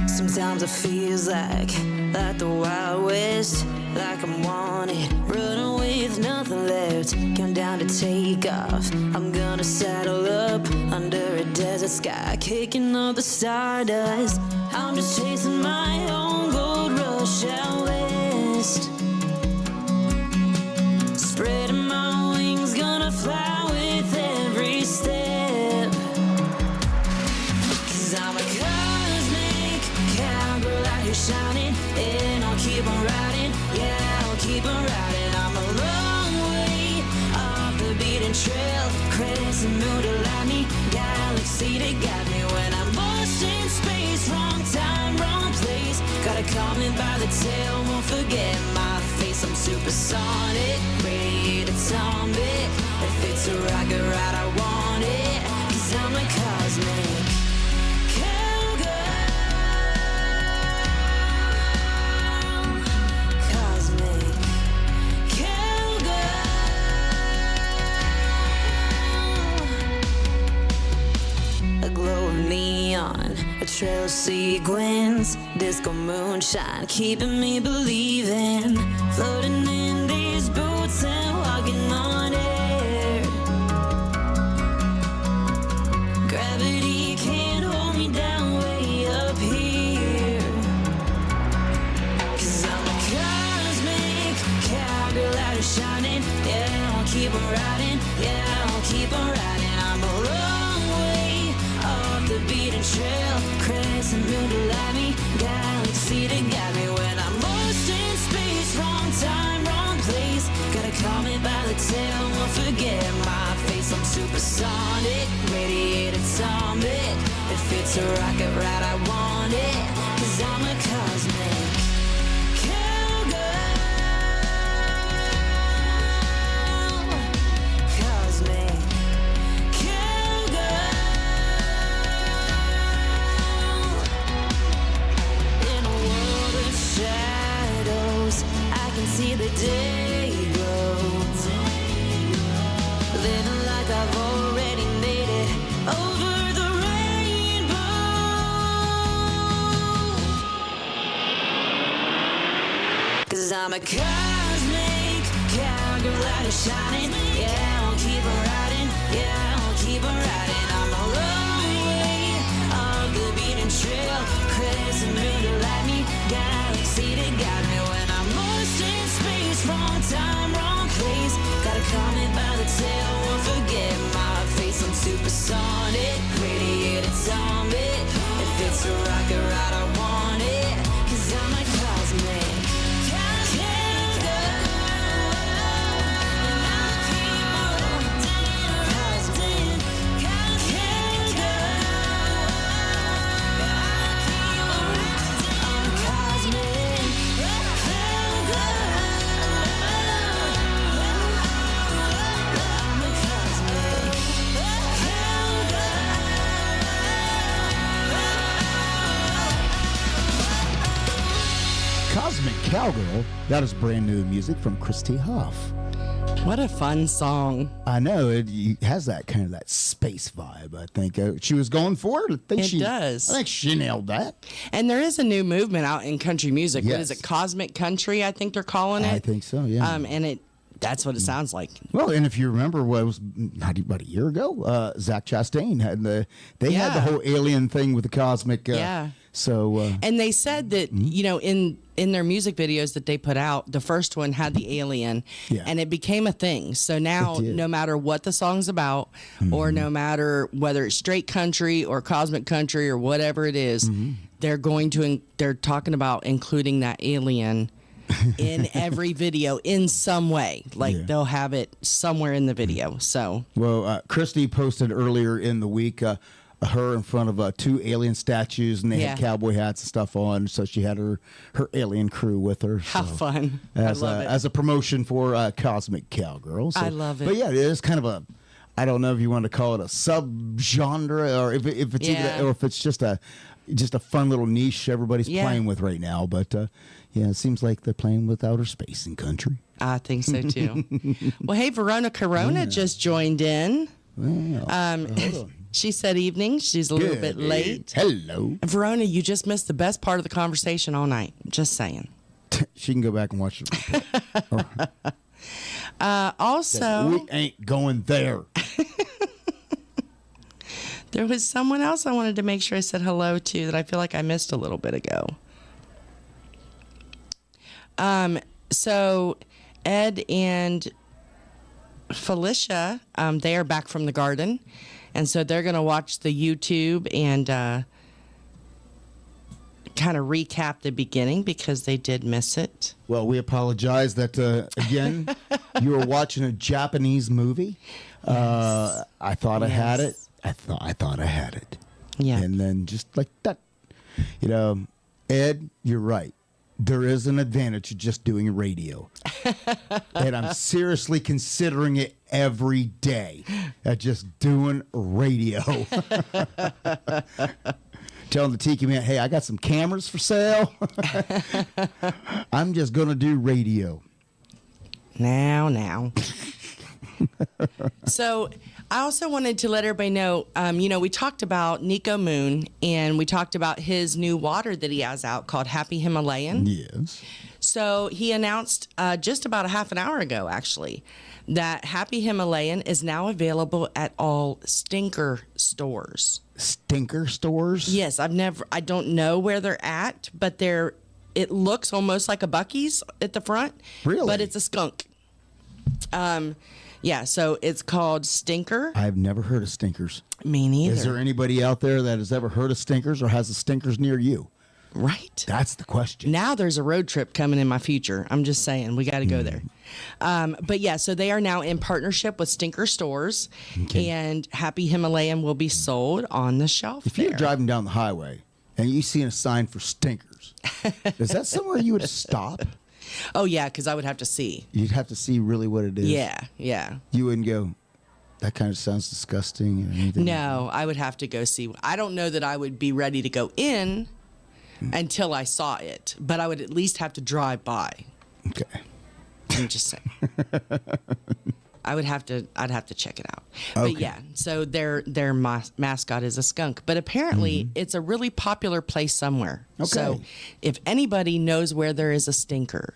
Sometimes it feels like the Wild West, like I'm wanted, running with nothing left, count down to take off. I'm gonna saddle up under a desert sky, kicking up the stardust. I'm just chasing my own gold rush out west, spreading my wings, gonna fly with every step, 'cause I'm a cosmic cowgirl out here shining, and I'll keep on riding, yeah, I'll keep on riding. I'm a long way off the beaten trail, crescent moon to light me, galaxy to guide me. When I'm lost in space, wrong time, wrong place, gotta call me by the tail, won't forget my face. I'm supersonic, radiated zombie. If it's a rocket ride, I want it, 'cause I'm a cosmic cowgirl. Cosmic cowgirl. A glow of neon, a trail of sequins, disco moonshine, keeping me believing. Floating in these boots and walking on air. Gravity can't hold me down way up here. 'Cause I'm a cosmic cowgirl out of shining. Yeah, I'll keep on riding. Yeah, I'll keep on riding. I'm a long way off the beaten trail. Crescent moon to light me. Galaxy to guide me when I'm lost in space. Wrong time, wrong place. Gotta call me by the tail. Won't forget my face. I'm supersonic, radiated zombie. If it's a rocket ride, I want it, 'cause I'm a cosmic cowgirl. Cosmic cowgirl. In a world of shadows, I can see the day glow. Living like I've already made it over the rainbow. 'Cause I'm a cosmic cowgirl out of shining. Yeah, I'll keep on riding. Yeah, I'll keep on riding. I'm a long way off the beaten trail. Crescent moon to light me. Galaxy to guide me when I'm lost in space. Wrong time, wrong place. Gotta call me by the tail. Won't forget my face. I'm supersonic, radiated zombie. If it's a rocket ride, I want it, 'cause I'm a cosmic cowgirl. Cosmic cowgirl. I'm a cosmic Cosmic Cowgirl. That is brand new music from Christy Hoff. What a fun song. I know it has that kind of that space vibe. I think she was going for it. I think It she does. I think she nailed that. And there is a new movement out in country music. What Yes. is it? Cosmic country, I think they're calling it. I think so. Yeah. And that's what it sounds like. Well, and if you remember, what was not about a year ago, Zach Chastain had had the whole alien thing with the cosmic. Yeah. So. And they said that in their music videos that they put out, the first one had the alien, and it became a thing. So now, It did. no matter what the song's about, or no matter whether it's straight country or cosmic country or whatever it is, they're talking about including that alien in every video in some way. Like they'll have it somewhere in the video. So Christy posted earlier in the week her in front of two alien statues, and they had cowboy hats and stuff on. So she had her alien crew with her. How fun. As I love it. as a promotion for Cosmic Cowgirl. So, I love it. But yeah, it is kind of a, I don't know if you want to call it a subgenre, or if it's even, or if it's just a fun little niche everybody's playing with right now. But yeah, it seems like they're playing with outer space and country. I think so too. Well, hey, Verona Corona just joined in. Well, hold on. She said evening. She's a little bit late. Hello. Verona, you just missed the best part of the conversation all night. Just saying. She can go back and watch it. Also, we ain't going there. There was someone else I wanted to make sure I said hello to that I feel like I missed a little bit ago. So Ed and Felicia, they are back from the garden. And so they're going to watch the YouTube and kind of recap the beginning because they did miss it. Well, we apologize that, again, you were watching a Japanese movie. Yes. I thought I had it. I thought I had it. Yeah. And then just like that, Ed, you're right. there is an advantage to just doing radio. And I'm seriously considering it every day at just doing radio. Telling the Tiki Man, hey, I got some cameras for sale. I'm just going to do radio. Now. So I also wanted to let everybody know, we talked about Nico Moon, and we talked about his new water that he has out called Happy Himalayan. Yes. So he announced just about a half an hour ago, actually, that Happy Himalayan is now available at all Stinker stores. Stinker stores? Yes, I don't know where they're at, but it looks almost like a Buc-ee's at the front. Really? But it's a skunk. Yeah, so it's called Stinker. I've never heard of Stinkers. Me neither. Is there anybody out there that has ever heard of Stinkers or has the Stinkers near you? Right. That's the question. Now there's a road trip coming in my future. I'm just saying, we got to go there. But yeah, so they are now in partnership with Stinker stores, and Happy Himalayan will be sold on the shelf. If you're driving down the highway and you see a sign for Stinkers, is that somewhere you would stop? Oh, yeah, because I would have to see. You'd have to see really what it is. Yeah. You wouldn't go, that kind of sounds disgusting or anything? No, I would have to go see. I don't know that I would be ready to go in until I saw it, but I would at least have to drive by. Okay. I'm just saying. I'd have to check it out. Okay. But yeah, so their mascot is a skunk, but apparently it's a really popular place somewhere. Okay. So if anybody knows where there is a Stinker,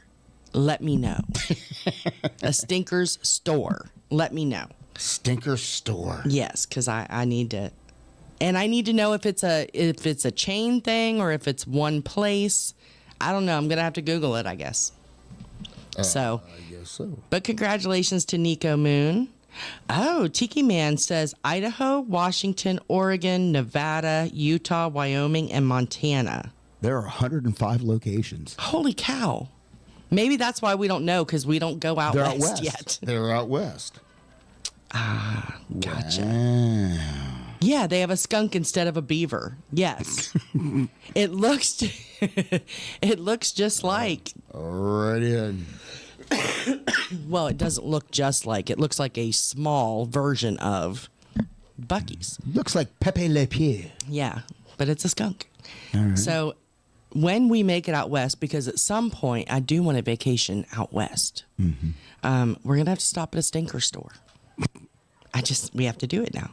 let me know. A Stinker's store, let me know. Stinker store. Yes, because I need to, and I need to know if it's a chain thing or if it's one place. I don't know. I'm gonna have to Google it, I guess. I guess so. But congratulations to Nico Moon. Oh, Tiki Man says Idaho, Washington, Oregon, Nevada, Utah, Wyoming, and Montana. There are 105 locations. Holy cow. Maybe that's why we don't know, because we don't go out They're west, out west yet. They're out west. Ah, gotcha. Wow. Yeah, they have a skunk instead of a beaver. Yes. It looks just like. Right in. Well, it doesn't look just like. It looks like a small version of Buc-ee's. Looks like Pepe Le Pew. Yeah, but it's a skunk. All right. So when we make it out west, because at some point I do want a vacation out west, we're going to have to stop at a Stinker store. We have to do it now.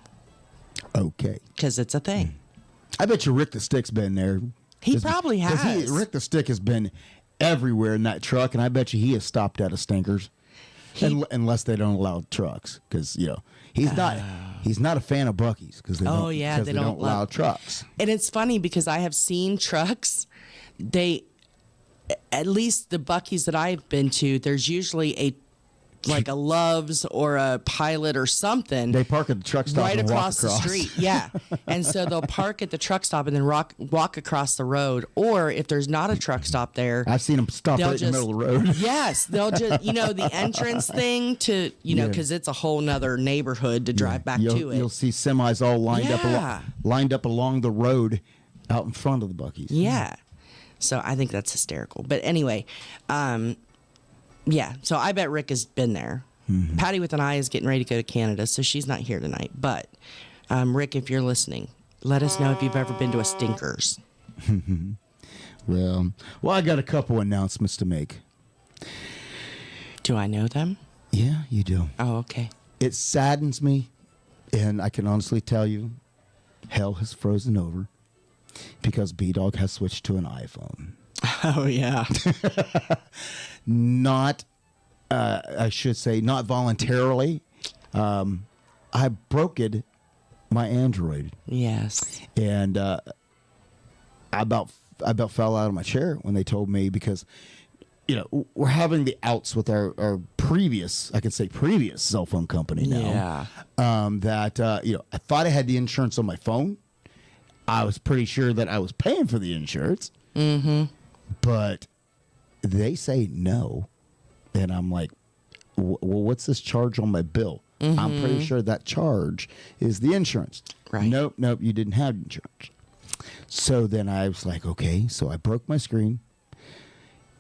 Okay. Because it's a thing. I bet you Rick the Stick's been there. He probably has. Rick the Stick has been everywhere in that truck, and I bet you he has stopped at a Stinker's. Unless they don't allow trucks, because he's not a fan of Buc-ee's because they don't allow trucks. And it's funny because I have seen trucks. At least the Buc-ee's that I've been to, there's usually a Love's or a Pilot or something. They park at the truck stop right and across walk the street. Yeah, and so they'll park at the truck stop and then walk across the road. Or if there's not a truck stop there, I've seen them stop right in the middle of the road. Yes, they'll just the entrance thing to because it's a whole nother neighborhood to drive back to it. You'll see semis all lined up along the road out in front of the Buc-ee's. Yeah, so I think that's hysterical. But anyway, yeah, so I bet Rick has been there. Patty with an eye is getting ready to go to Canada, so she's not here tonight. But Rick, if you're listening, let us know if you've ever been to a Stinker's. Well, I got a couple announcements to make. Do I know them? Yeah, you do. Oh, okay. It saddens me, and I can honestly tell you, hell has frozen over because B-Dawg has switched to an iPhone. Oh, yeah. I should say, not voluntarily. I broke my Android. Yes. And I about fell out of my chair when they told me, because we're having the outs with our previous cell phone company now. Yeah. That I thought I had the insurance on my phone. I was pretty sure that I was paying for the insurance. But they say no. And I'm like, well, what's this charge on my bill? I'm pretty sure that charge is the insurance. Right. Nope, you didn't have insurance. So then I was like, okay. So I broke my screen.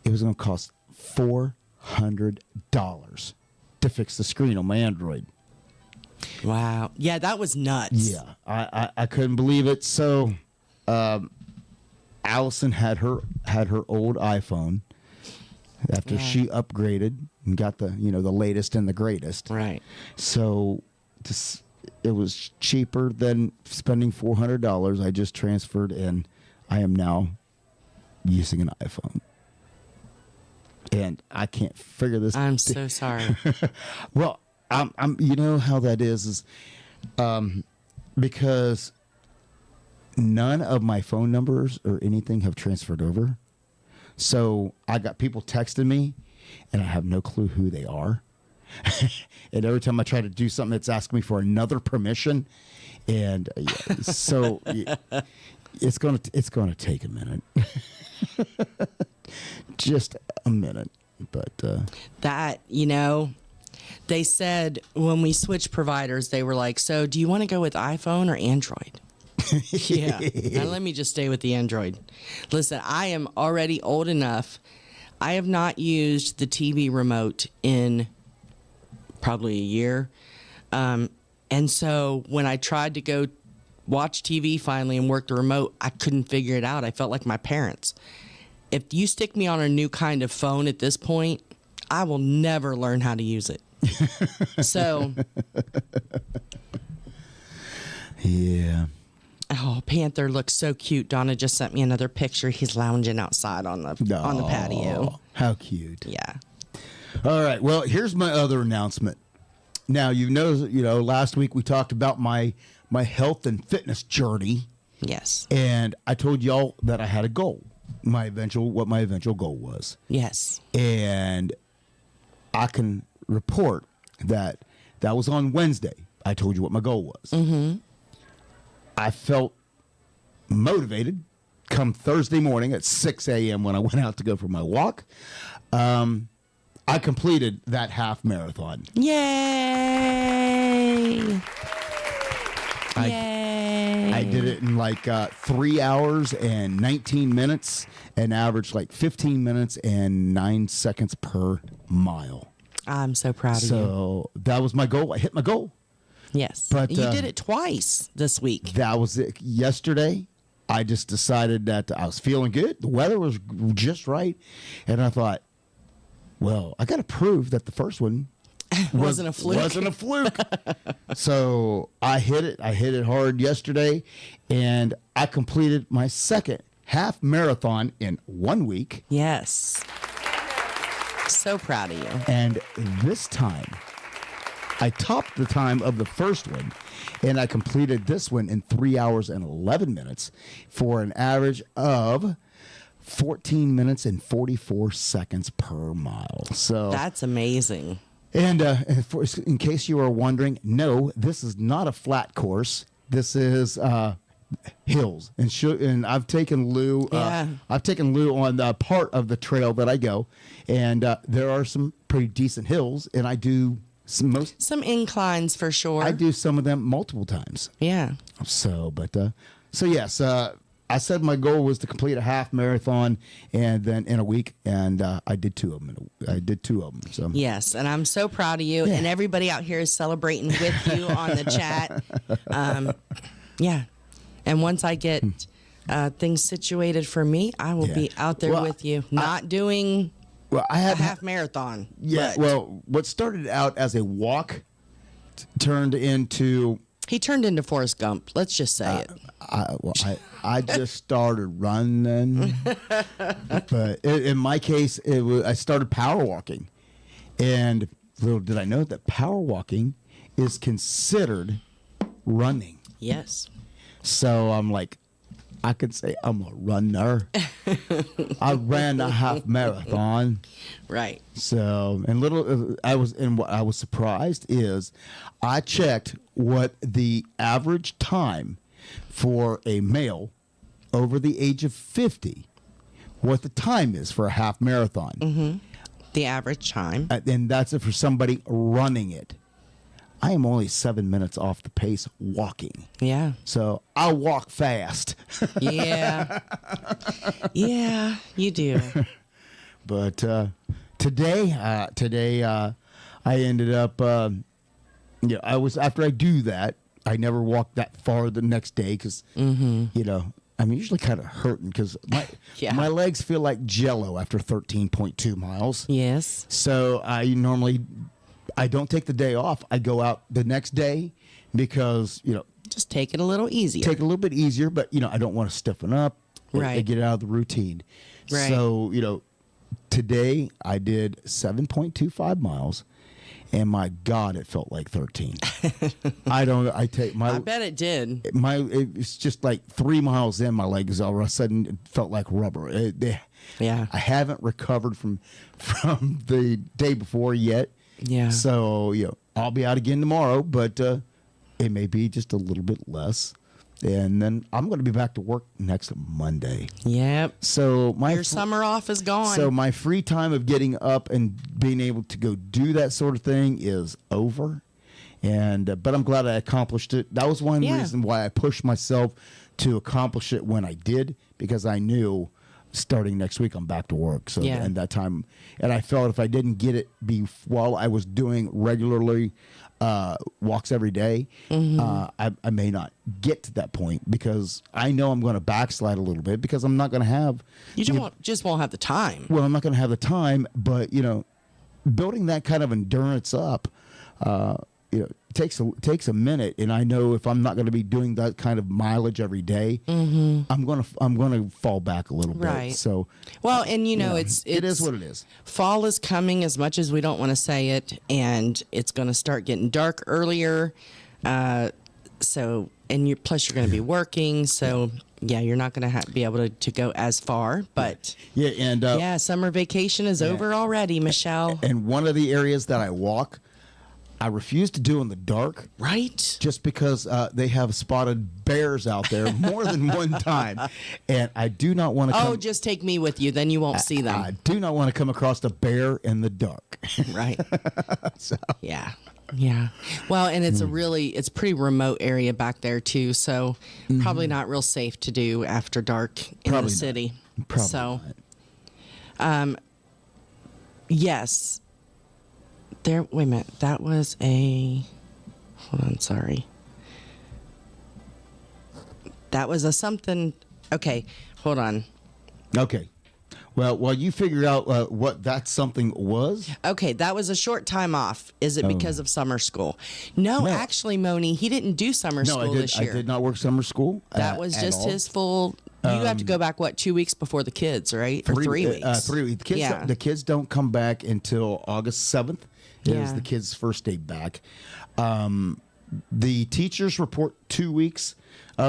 it was going to cost $400 to fix the screen on my Android. Wow. Yeah, that was nuts. Yeah, I couldn't believe it. So, Allison had her old iPhone after she upgraded and got the latest and the greatest. Right. So, it was cheaper than spending $400. I just transferred, and I am now using an iPhone. And I can't figure this. I'm so sorry. Well, I'm. You know how that is because none of my phone numbers or anything have transferred over. So I got people texting me, and I have no clue who they are. And every time I try to do something, it's asking me for another permission, and so it's gonna take a minute, just a minute. But that they said when we switched providers, they were like, "So, do you want to go with iPhone or Android?" Yeah. Now let me just stay with the Android. Listen, I am already old enough. I have not used the TV remote in probably a year. And so when I tried to go watch TV finally and work the remote, I couldn't figure it out. I felt like my parents. If you stick me on a new kind of phone at this point, I will never learn how to use it. So. Yeah. Oh, Panther looks so cute. Donna just sent me another picture. He's lounging outside on the patio. How cute. Yeah. All right. Well, here's my other announcement. Now, last week we talked about my health and fitness journey. Yes. And I told y'all that I had a goal. What my eventual goal was. Yes. And I can report that was on Wednesday. I told you what my goal was. Mm-hmm. I felt motivated come Thursday morning at 6 a.m. when I went out to go for my walk. I completed that half marathon. Yay! I did it in like 3 hours and 19 minutes and averaged like 15 minutes and 9 seconds per mile. I'm so proud of you. So that was my goal. I hit my goal. Yes. But you did it twice this week. That was it. Yesterday, I just decided that I was feeling good. The weather was just right. And I thought, well, I got to prove that the first one wasn't a fluke. So I hit it. I hit it hard yesterday. And I completed my second half marathon in 1 week. Yes. So proud of you. And this time, I topped the time of the first one, and I completed this one in 3 hours and 11 minutes for an average of 14 minutes and 44 seconds per mile. So that's amazing. And in case you are wondering, no, this is not a flat course. This is hills, and I've taken Lou. I've taken Lou on part of the trail that I go, and there are some pretty decent hills, and I do. Some inclines for sure. I do some of them multiple times. Yeah. So yes, I said my goal was to complete a half marathon, and then in a week, and I did two of them. So yes, and I'm so proud of you, and everybody out here is celebrating with you on the chat. Yeah, and once I get things situated for me, I will be out there with you, not doing. Well, I had a half marathon. Yeah. Well, what started out as a walk turned into. He turned into Forrest Gump. Let's just say it. I just started running, but in my case, I started power walking, and little did I know that power walking is considered running. Yes. So I'm like, I could say I'm a runner. I ran a half marathon. Right. So, and what I was surprised is I checked what the average time for a male over the age of 50, what the time is for a half marathon. Mm-hmm. The average time. And that's it for somebody running it. I am only 7 minutes off the pace walking. Yeah. So I walk fast. Yeah. Yeah, you do. But today, I ended up. I was after I do that. I never walk that far the next day because I'm usually kind of hurting because my legs feel like Jello after 13.2 miles. Yes. So I don't take the day off. I go out the next day because just take it a little easier. Take it a little bit easier, but I don't want to stiffen up. Right. And get out of the routine. Right. So today I did 7.25 miles. And my God, it felt like 13. I bet it did. It's just like 3 miles in, my legs all of a sudden it felt like rubber. Yeah. I haven't recovered from the day before yet. Yeah. So I'll be out again tomorrow, but it may be just a little bit less. And then I'm going to be back to work next Monday. Yep. So your summer off is gone. So my free time of getting up and being able to go do that sort of thing is over. And but I'm glad I accomplished it. That was one reason why I pushed myself to accomplish it when I did, because I knew starting next week I'm back to work. So and that time, and I felt if I didn't get it while I was doing regularly walks every day, I may not get to that point because I know I'm going to backslide a little bit because I'm not going to have. Just won't have the time. Well, I'm not going to have the time, but building that kind of endurance up, takes a minute, and I know if I'm not going to be doing that kind of mileage every day, I'm gonna fall back a little Right. bit. So and it is what it is. Fall is coming, as much as we don't want to say it, and it's going to start getting dark earlier. Plus you're going to be working, so you're not going to be able to go as far. But summer vacation is over already, Michelle. And one of the areas that I walk, I refuse to do in the dark. Right. Just because they have spotted bears out there more than one time. And I do not want to come. Oh, just take me with you. Then you won't see them. I do not want to come across a bear in the dark. Right. Yeah. Yeah. Well, and it's it's pretty remote area back there too. So probably not real safe to do after dark in the city. Probably not. Yes. Wait a minute. That was hold on, sorry. That was a something. Okay, hold on. Okay. Well, while you figure out what that something was. Okay, that was a short time off. Is it because of summer school? No, actually, Moni, he didn't do summer school this year. I did not work summer school. That was just his full. You have to go back, 2 weeks before the kids, right? Or 3 weeks? 3 weeks. The kids don't come back until August 7th. Is the kids' first day back. The teachers report 2 weeks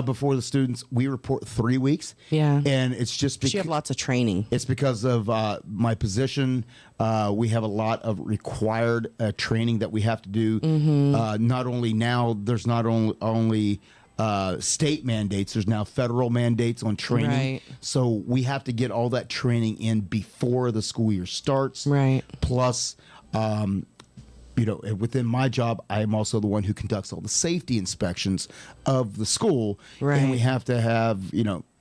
before the students. We report 3 weeks. Yeah. And it's just because you have lots of training. It's because of my position. We have a lot of required training that we have to do. Not only now, there's not only state mandates, there's now federal mandates on training. Right. So we have to get all that training in before the school year starts. Right. Plus, within my job, I am also the one who conducts all the safety inspections of the school. Right. And we have to have,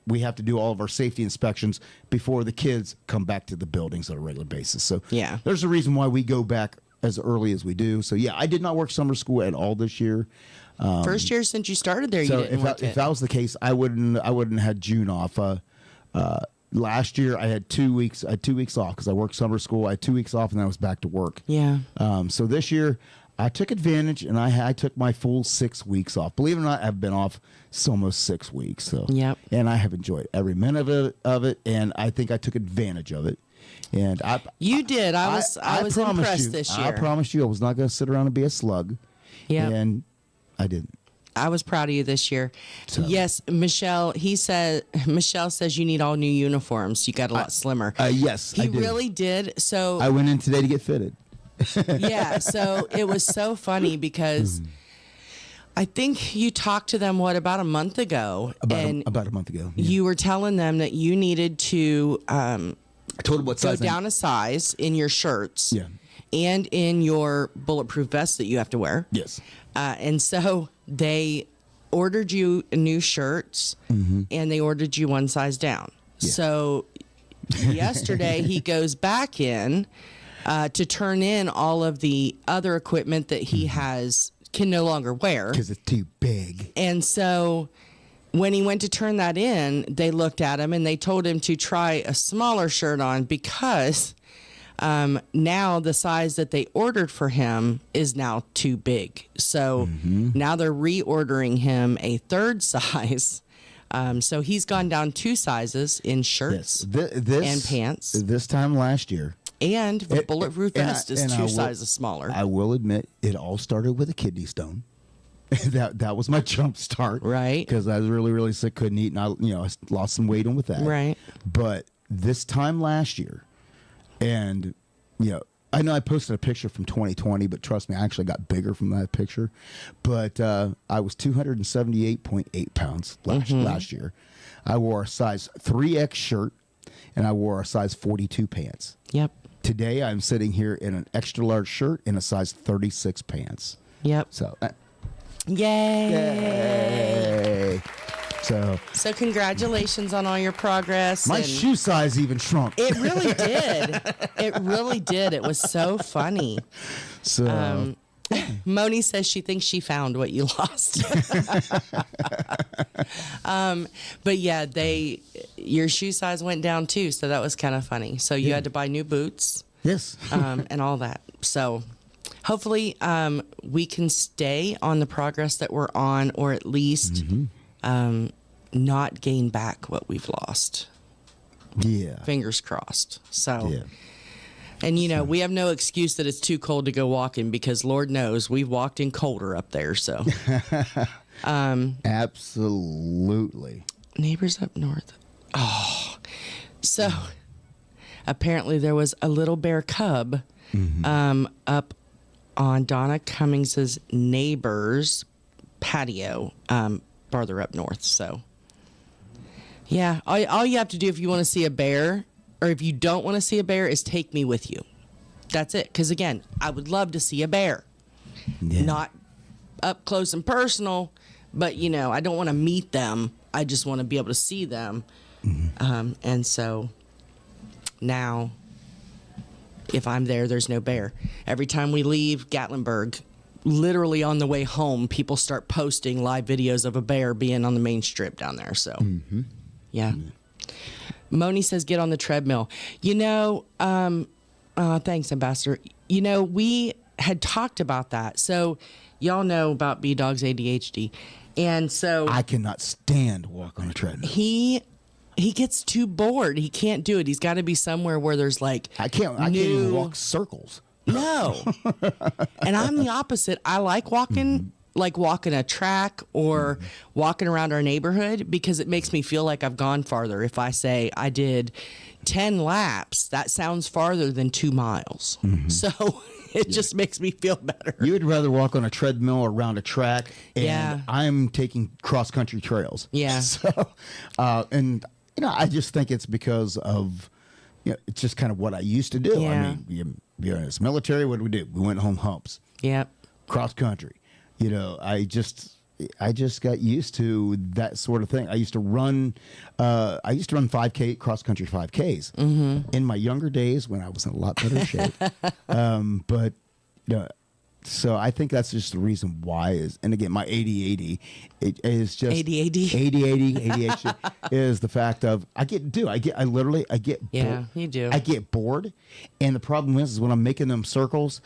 we have to do all of our safety inspections before the kids come back to the buildings on a regular basis. So there's a reason why we go back as early as we do. So I did not work summer school at all this year. First year since you started there, you didn't work it. If that was the case, I wouldn't have had June off. Last year I had 2 weeks. I had 2 weeks off because I worked summer school. I had 2 weeks off and then I was back to work. Yeah. So this year I took advantage and I took my full 6 weeks off. Believe it or not, I've been off almost 6 weeks. So and I have enjoyed every minute of it, and I think I took advantage of it. And you did. I was impressed this year. I promised you I was not going to sit around and be a slug. Yeah. And I didn't. I was proud of you this year. So. Yes, Michelle says you need all new uniforms. You got a lot slimmer. Yes, I did. He really did. So I went in today to get fitted. Yeah, so it was so funny because I think you talked to them about a month ago. About a month ago. Yeah. You were telling them that you needed to I told them what size go down a size in your shirts. Yeah. And in your bulletproof vest that you have to wear. Yes. And so they ordered you new shirts and they ordered you one size down. Yeah. So yesterday he goes back in to turn in all of the other equipment that he can no longer wear. Because it's too big. And so when he went to turn that in, they looked at him and they told him to try a smaller shirt on because now the size that they ordered for him is now too big. So now they're reordering him a third size. So he's gone down 2 sizes in shirts and pants. This time last year. And the bulletproof vest is 2 sizes smaller. I will admit, it all started with a kidney stone. that was my jump start, right? Because I was really, really sick, couldn't eat, and I lost some weight on with that, right? But this time last year, and I know I posted a picture from 2020, but trust me, I actually got bigger from that picture. But I was 278.8 pounds last year. I wore a size 3X shirt, and I wore a size 42 pants. Yep. Today, I'm sitting here in an extra large shirt and a size 36 pants. Yep. So, yay! So congratulations on all your progress. My shoe size even shrunk. It really did. It really did. It was so funny. So Moni says she thinks she found what you lost. But yeah, your shoe size went down too, so that was kind of funny. So you had to buy new boots. Yes. And all that. So hopefully we can stay on the progress that we're on, or at least not gain back what we've lost. Yeah. Fingers crossed. So and we have no excuse that it's too cold to go walking, because Lord knows we've walked in colder up there. So absolutely. Neighbors up north. Oh, so apparently there was a little bear cub up on Donna Cummings's neighbor's patio farther up north. So yeah, all you have to do if you want to see a bear, or if you don't want to see a bear, is take me with you. That's it. Because again, I would love to see a bear. Not up close and personal, but I don't want to meet them. I just want to be able to see them. And so now, if I'm there, there's no bear. Every time we leave Gatlinburg, literally on the way home, people start posting live videos of a bear being on the main strip down there. So, yeah. Moni says, get on the treadmill. Thanks, Ambassador. We had talked about that. So, y'all know about B-Dawg's ADHD. And so I cannot stand to walk on a treadmill. He gets too bored. He can't do it. He's got to be somewhere where there's like I can't even walk circles. No. And I'm the opposite. I like walking like walking a track or walking around our neighborhood, because it makes me feel like I've gone farther. If I say I did 10 laps, that sounds farther than 2 miles. So it just makes me feel better. You would rather walk on a treadmill or around a track, and I'm taking cross-country trails. Yeah. So, and I just think it's because of, it's just kind of what I used to do. Yeah. I mean, you're in this military, what do? We went home humps. Yep. Cross-country. I just got used to that sort of thing. I used to run 5K, cross-country 5Ks in my younger days when I was in a lot better shape. But so I think that's just the reason why and again, my ADHD is just ADHD is the fact of I get you do. I get bored, and the problem is when I'm making them circles,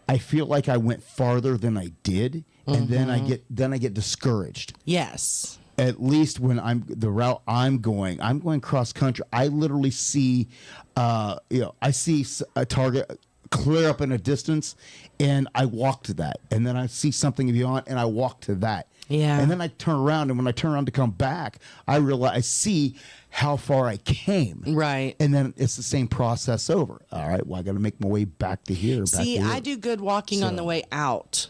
I feel like I went farther than I did, and then I get discouraged. Yes. At least when the route I'm going cross country. I literally see, I see a target clear up in a distance, and I walk to that, and then I see something beyond, and I walk to that. Yeah. And then I turn around, and when I turn around to come back, I see how far I came. Right. And then it's the same process over. All right, well, I got to make my way back to here. I do good walking on the way out,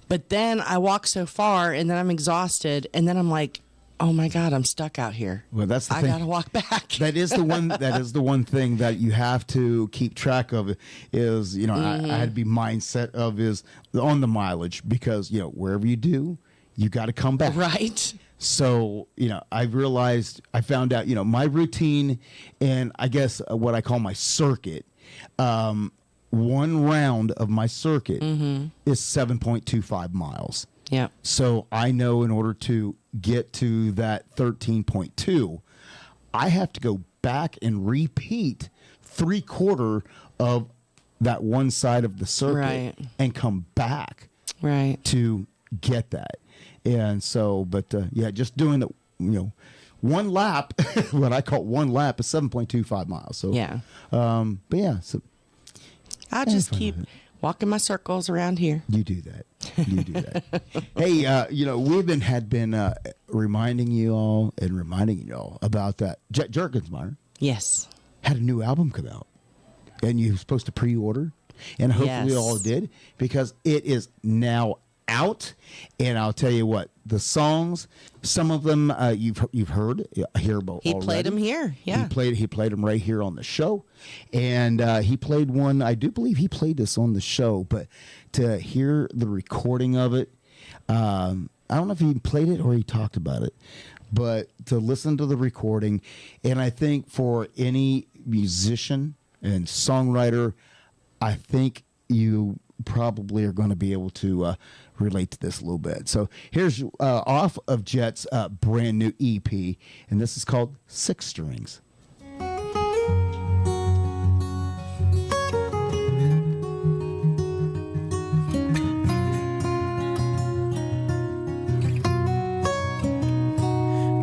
but then I walk so far, and then I'm exhausted, and then I'm like, oh my God, I'm stuck out here. Well, that's the thing. I gotta walk back. That is the one. That is the one thing that you have to keep track of. Is I had to be mindset of is on the mileage, because wherever you do, you got to come back. Right. So, I realized, I found out, my routine and I guess what I call my circuit, one round of my circuit is 7.25 miles. Yeah. So I know in order to get to that 13.2, I have to go back and repeat 3/4 of that one side of the circuit and come back to get that. And so, but just doing the, one lap, what I call one lap is 7.25 miles. So, but yeah, so I'll just keep walking my circles around here. You do that. You do that. Hey, we've been reminding you all about that. Jerkensmeyer. Yes. Had a new album come out, and you're supposed to pre-order, and hopefully you all did, because it is now out. And I'll tell you what, the songs, some of them you've heard here about. He played them here. Yeah. He played them right here on the show, and he played one. I do believe he played this on the show, but to hear the recording of it, I don't know if he played it or he talked about it, but to listen to the recording, and I think for any musician and songwriter, I think you probably are going to be able to relate to this a little bit. So here's off of Jet's brand new EP, and this is called Six Strings.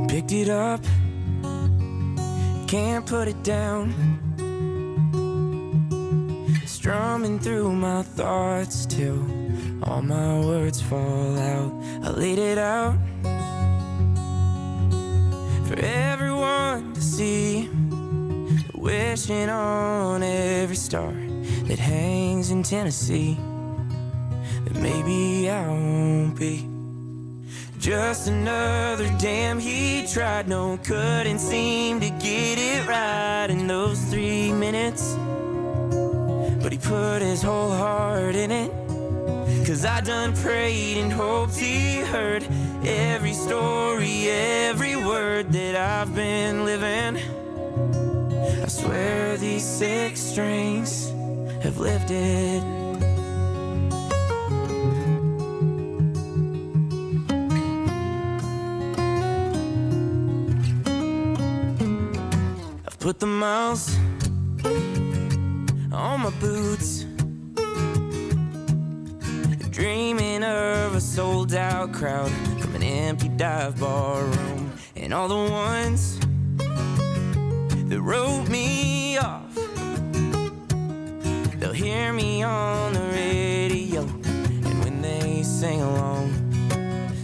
Picked it up, can't put it down. Strumming through my thoughts till all my words fall out. I laid it out for everyone to see, wishing on every star that hangs in Tennessee that maybe I won't be just another damn he tried. No, couldn't seem to get it right in those 3 minutes, but he put his whole heart in it. 'Cause I done prayed and hoped he heard every story, every word that I've been living. I swear these 6 strings have lifted. I've put the miles on my boots, dreaming of a sold-out crowd from an empty dive bar room, and all the ones that wrote me off, they'll hear me on the radio, and when they sing along,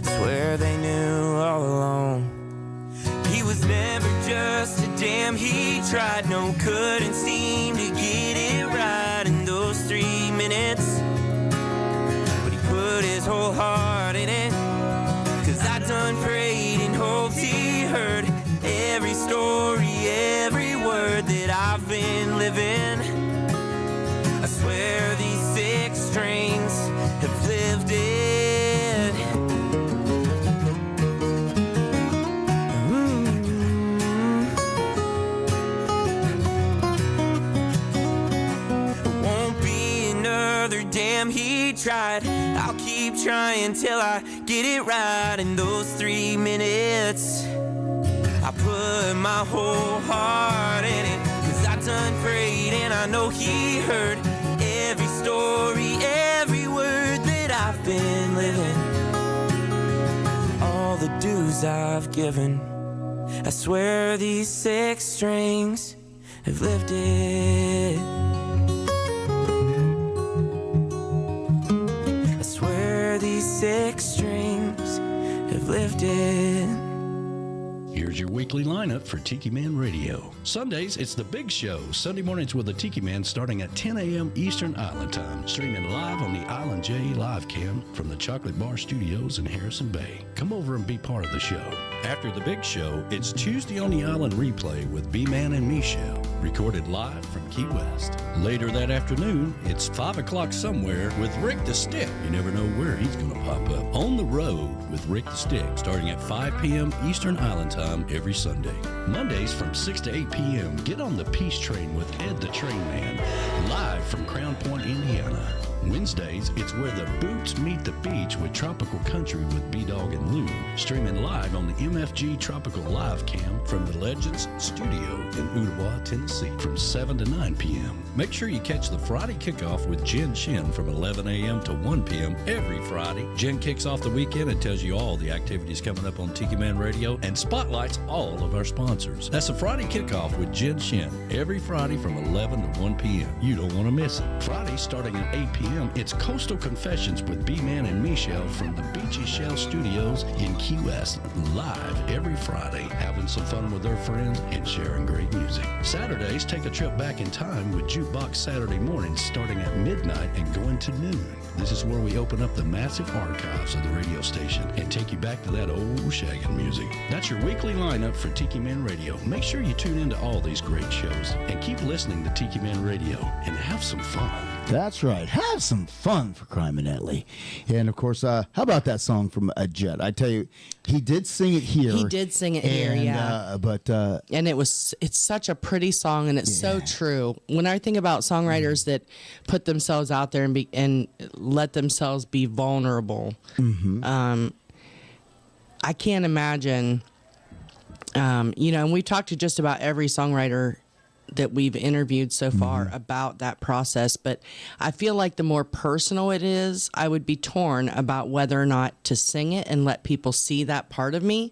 swear they knew all along. He was never just a damn he tried. No, couldn't seem to get it right in those 3 minutes, but he put his whole heart in it. 'Cause I done prayed and hoped he heard every story, every word that I've been living. I swear these 6 strings have lived it. Damn, he tried. I'll keep trying till I get it right in those 3 minutes. I put my whole heart in it. 'Cause I done prayed and I know he heard every story, every word that I've been living. All the dues I've given. I swear these 6 strings have lifted. These 6 strings have lifted. Here's Here's your weekly lineup for Tiki Man Radio. Sundays, it's The Big Show. Sunday mornings with the Tiki Man starting at 10 a.m. Eastern Island Time. Streaming live on the Island J live cam from the Chocolate Bar Studios in Harrison Bay. Come over and be part of the show. After The Big Show, it's Tuesday on the Island Replay with B-Man and Michelle. Recorded live from Key West. Later that afternoon, it's 5 o'clock somewhere with Rick the Stick. You never know where he's going to pop up. On the Road with Rick the Stick, starting at 5 p.m. Eastern Island Time every Sunday. Mondays from 6 to 8 p.m., get on the Peace Train with Ed the Train Man, live from Crown Point, Indiana. Wednesdays, it's Where the Boots Meet the Beach with Tropical Country with B-Dawg and Lou, streaming live on the MFG Tropical Live Cam from the Legends Studio in Ottawa, Tennessee, from 7 to 9 p.m. Make sure you catch the Friday kickoff with Jen Shen from 11 a.m. to 1 p.m. every Friday. Jen kicks off the weekend and tells you all the activities coming up on Tiki Man Radio and spotlights all of our sponsors. That's a Friday kickoff with Jen Shen every Friday from 11 to 1 p.m. You don't want to miss it. Friday starting at 8 p.m. It's Coastal Confessions with B-Man and Michelle from the Beachy Shell Studios in Key West, live every Friday, having some fun with their friends and sharing great music. Saturdays, take a trip back in time with Jukebox Saturday mornings starting at midnight and going to noon. This is where we open up the massive archives of the radio station and take you back to that old shaggin' music. That's your weekly lineup for Tiki Man Radio. Make sure you tune into all these great shows and keep listening to Tiki Man Radio and have some fun. That's right. Have some fun, for crying out loud. And, of course, how about that song from Jet? I tell you, he did sing it here. He did sing it here, yeah. And it's such a pretty song, and it's so true. When I think about songwriters that put themselves out there and let themselves be vulnerable, I can't imagine, and we've talked to just about every songwriter that we've interviewed so far about that process, but I feel like the more personal it is, I would be torn about whether or not to sing it and let people see that part of me,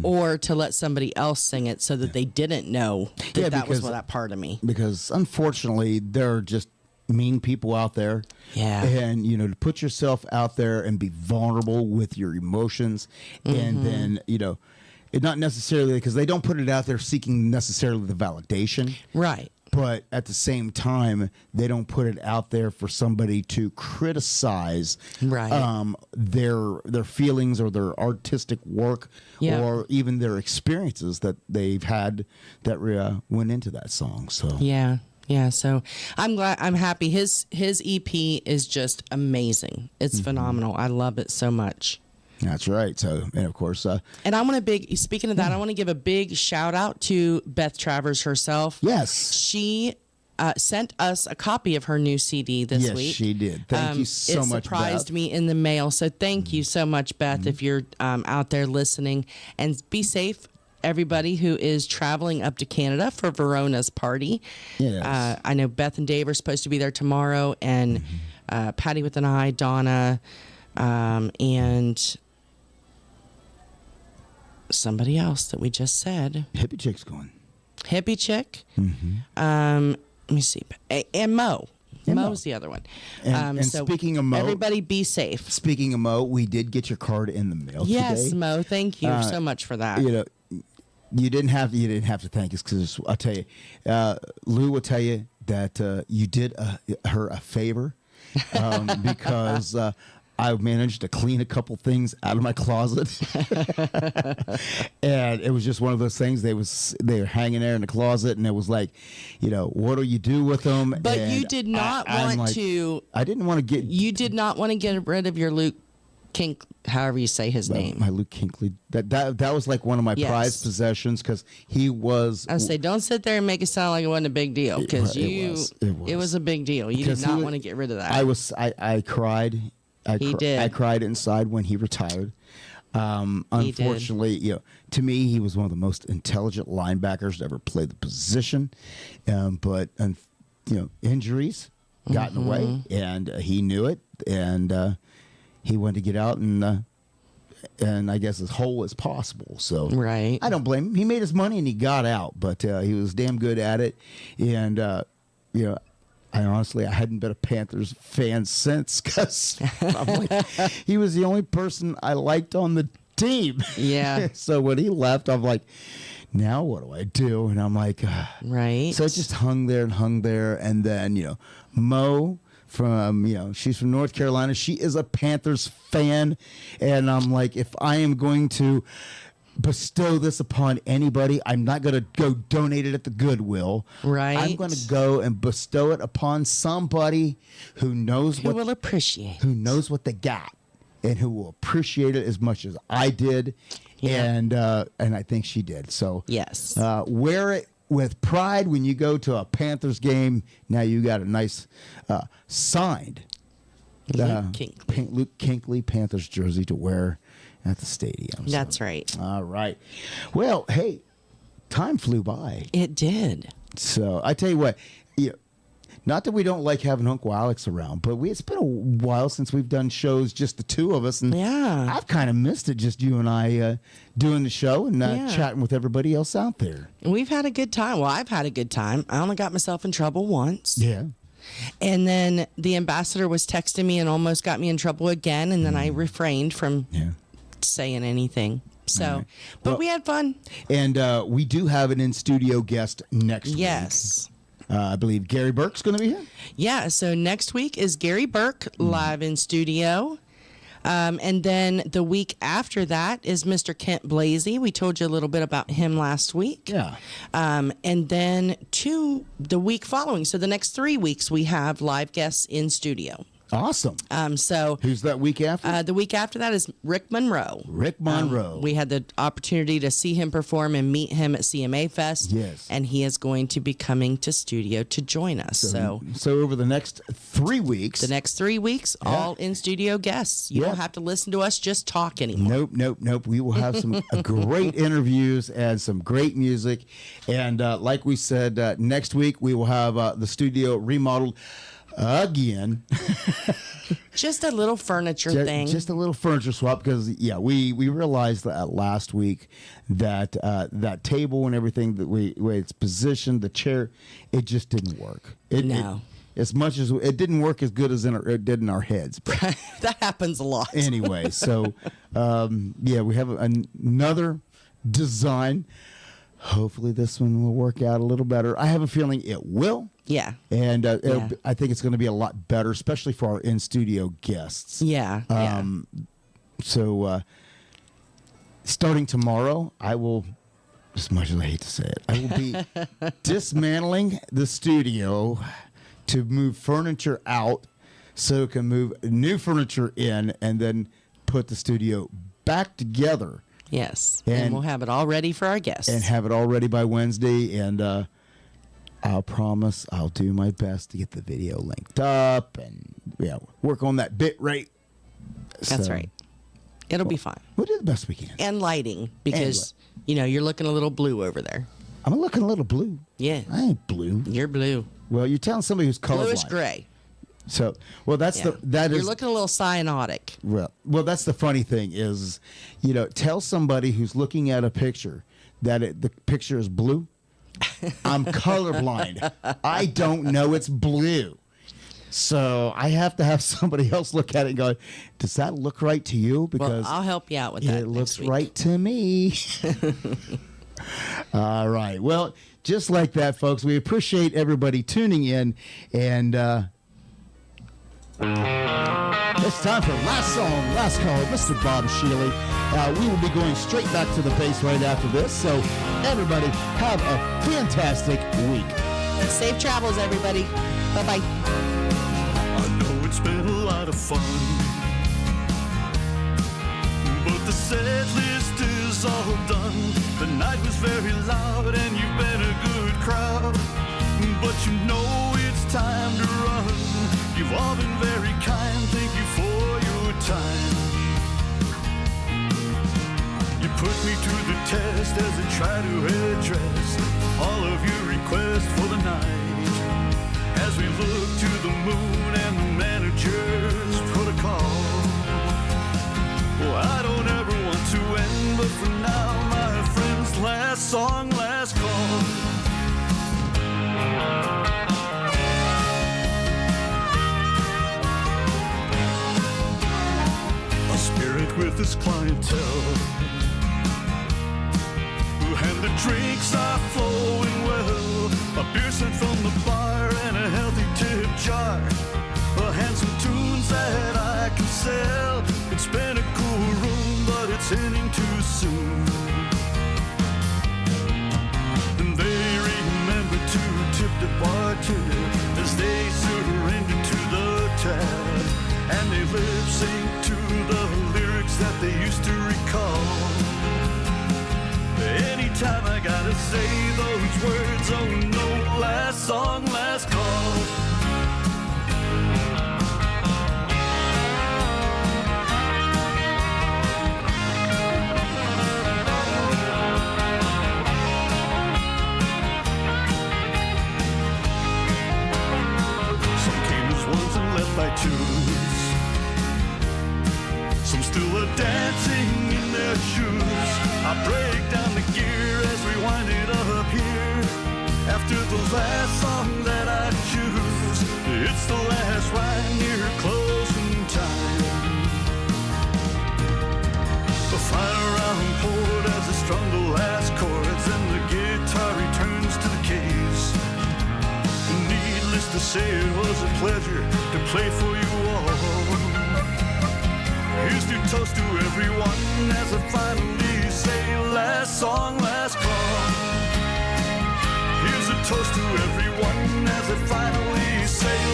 or to let somebody else sing it so that they didn't know that was that part of me. Because unfortunately, there are just mean people out there. Yeah. And, to put yourself out there and be vulnerable with your emotions, and then, it not necessarily because they don't put it out there seeking necessarily the validation. Right. But at the same time, they don't put it out there for somebody to criticize their feelings or their artistic work, or even their experiences that they've had that went into that song. So yeah, so I'm happy. His EP is just amazing. It's phenomenal. I love it so much. That's right. So, and of course, and I want speaking of that, I want to give a big shout out to Beth Travers herself. Yes. She sent us a copy of her new CD this week. Yes, she did. Thank you so much, Beth. It surprised me in the mail. So thank you so much, Beth, if you're out there listening. And be safe, everybody who is traveling up to Canada for Verona's party. Yes. I know Beth and Dave are supposed to be there tomorrow, and Patty with an I, Donna, and somebody else that we just said. Hippie Chick's going. Hippie Chick. Let me see. And Mo. Mo's the other one. And so speaking of Mo, everybody be safe. Speaking of Mo, we did get your card in the mail today. Yes, Mo. Thank you so much for that. You didn't have to thank us, because I'll tell you, Lou will tell you that you did her a favor, because I managed to clean a couple things out of my closet, and it was just one of those things. They were hanging there in the closet, and it was like, what do you do with them? But and you did not want to. I didn't want to get. You did not want to get rid of your Luke Kink, however you say his name. My Luke Kinkley. That was like one of my prized possessions, because he was. I say, don't sit there and make it sound like it wasn't a big deal, because it was a big deal. You did not want to get rid of that. I cried. I cried inside when he retired. Unfortunately, to me, he was one of the most intelligent linebackers to ever play the position. But injuries got in the way, and he knew it, and he wanted to get out and I guess as whole as possible. So I don't blame him. He made his money and he got out, but he was damn good at it, and I hadn't been a Panthers fan since, because he was the only person I liked on the team. Yeah. So when he left, I'm like, now what do I do? And I'm like, right. So it just hung there. And then, Mo from, she's from North Carolina. She is a Panthers fan. And I'm like, if I am going to bestow this upon anybody, I'm not going to go donate it at the Goodwill. Right. I'm going to go and bestow it upon somebody who knows who will appreciate, who knows what they got, and who will appreciate it as much as I did. Yeah. And I think she did. So yes, wear it with pride when you go to a Panthers game. Now you got a nice signed Luke Kinkley Panthers jersey to wear at the stadium. That's right. All right. Well, hey, time flew by. It did. So I tell you what, not that we don't like having Uncle Alex around, but it's been a while since we've done shows, just the two of us. And yeah, I've kind of missed it, just you and I doing the show and chatting with everybody else out there. We've had a good time. Well, I've had a good time. I only got myself in trouble once. Yeah. And then the ambassador was texting me and almost got me in trouble again. And then I refrained from saying anything. So, but we had fun. And we do have an in-studio guest next week. Yes. I believe Gary Burke's going to be here. Yeah, so next week is Gary Burke live in studio. And then the week after that is Mr. Kent Blasey. We told you a little bit about him last week. Yeah. And then the week following, so the next 3 weeks, we have live guests in studio. Awesome. So who's that week after? The week after that is Rick Monroe. Rick Monroe. We had the opportunity to see him perform and meet him at CMA Fest. Yes. And he is going to be coming to studio to join us. So over the next 3 weeks. The next 3 weeks, all in studio guests. You don't have to listen to us just talk anymore. Nope. We will have some great interviews and some great music. And like we said, next week we will have the studio remodeled again. Just a little furniture thing. Just a little furniture swap because, we realized that last week that that table and everything, that way it's positioned, the chair, it just didn't work. As much as it didn't work as good as it did in our heads. But that happens a lot. Anyway, so, we have another design. Hopefully this one will work out a little better. I have a feeling it will. Yeah. And I think it's going to be a lot better, especially for our in-studio guests. Yeah. So starting tomorrow, I will, as much as I hate to say it, I will be dismantling the studio to move furniture out so it can move new furniture in and then put the studio back together. Yes. And we'll have it all ready for our guests. And have it all ready by Wednesday. And I'll promise I'll do my best to get the video linked up and work on that bit rate. That's right. It'll be fine. We'll do the best we can. And lighting, because, you're looking a little blue over there. I'm looking a little blue. Yeah. I ain't blue. You're blue. Well, you're telling somebody who's colorblind. Bluish gray. So, that You're is looking a little cyanotic. Well, that's the funny thing is, tell somebody who's looking at a picture that the picture is blue. I'm colorblind. I don't know it's blue. So I have to have somebody else look at it and go, does that look right to you? Because I'll help you out with that. It looks right to me. All right. Well, just like that, folks, we appreciate everybody tuning in. And it's time for last song, last call, Mr. Bob Shealy. We will be going straight back to the bass right after this. So everybody have a fantastic week. Safe travels, everybody. Bye-bye. I know it's been a lot of fun, but the set list is all done. The night was very loud and you've been a good crowd, but it's time to run. You've all been very kind, thank you for your time. You put me to the test as I try to address all of your requests for the night. As we look to the moon and the manager's protocol. Well, I don't ever want to end, but for now, my friends, last song, last call. A spirit with this clientele. And the drinks are flowing well. A beer sent from the bar and a healthy tip jar. Handsome tunes that I can sell. It's been a cool room, but it's ending too soon. And they remember to tip the bartender as they surrender to the tab. And they lip sync to the lyrics that they used to recall. Anytime I gotta say those words, oh no, last song, last call. Some came as ones and left by twos. Some still are dancing in their shoes. I break down the gear as we wind it up here. After the last song that I choose, it's the last ride near closing time. The final round poured as I strung the last chords, and the guitar returns to the case. Needless to say, it was a pleasure to play for you all. Here's to toast to everyone as I finally say last song, last call. Here's a toast to everyone as I finally say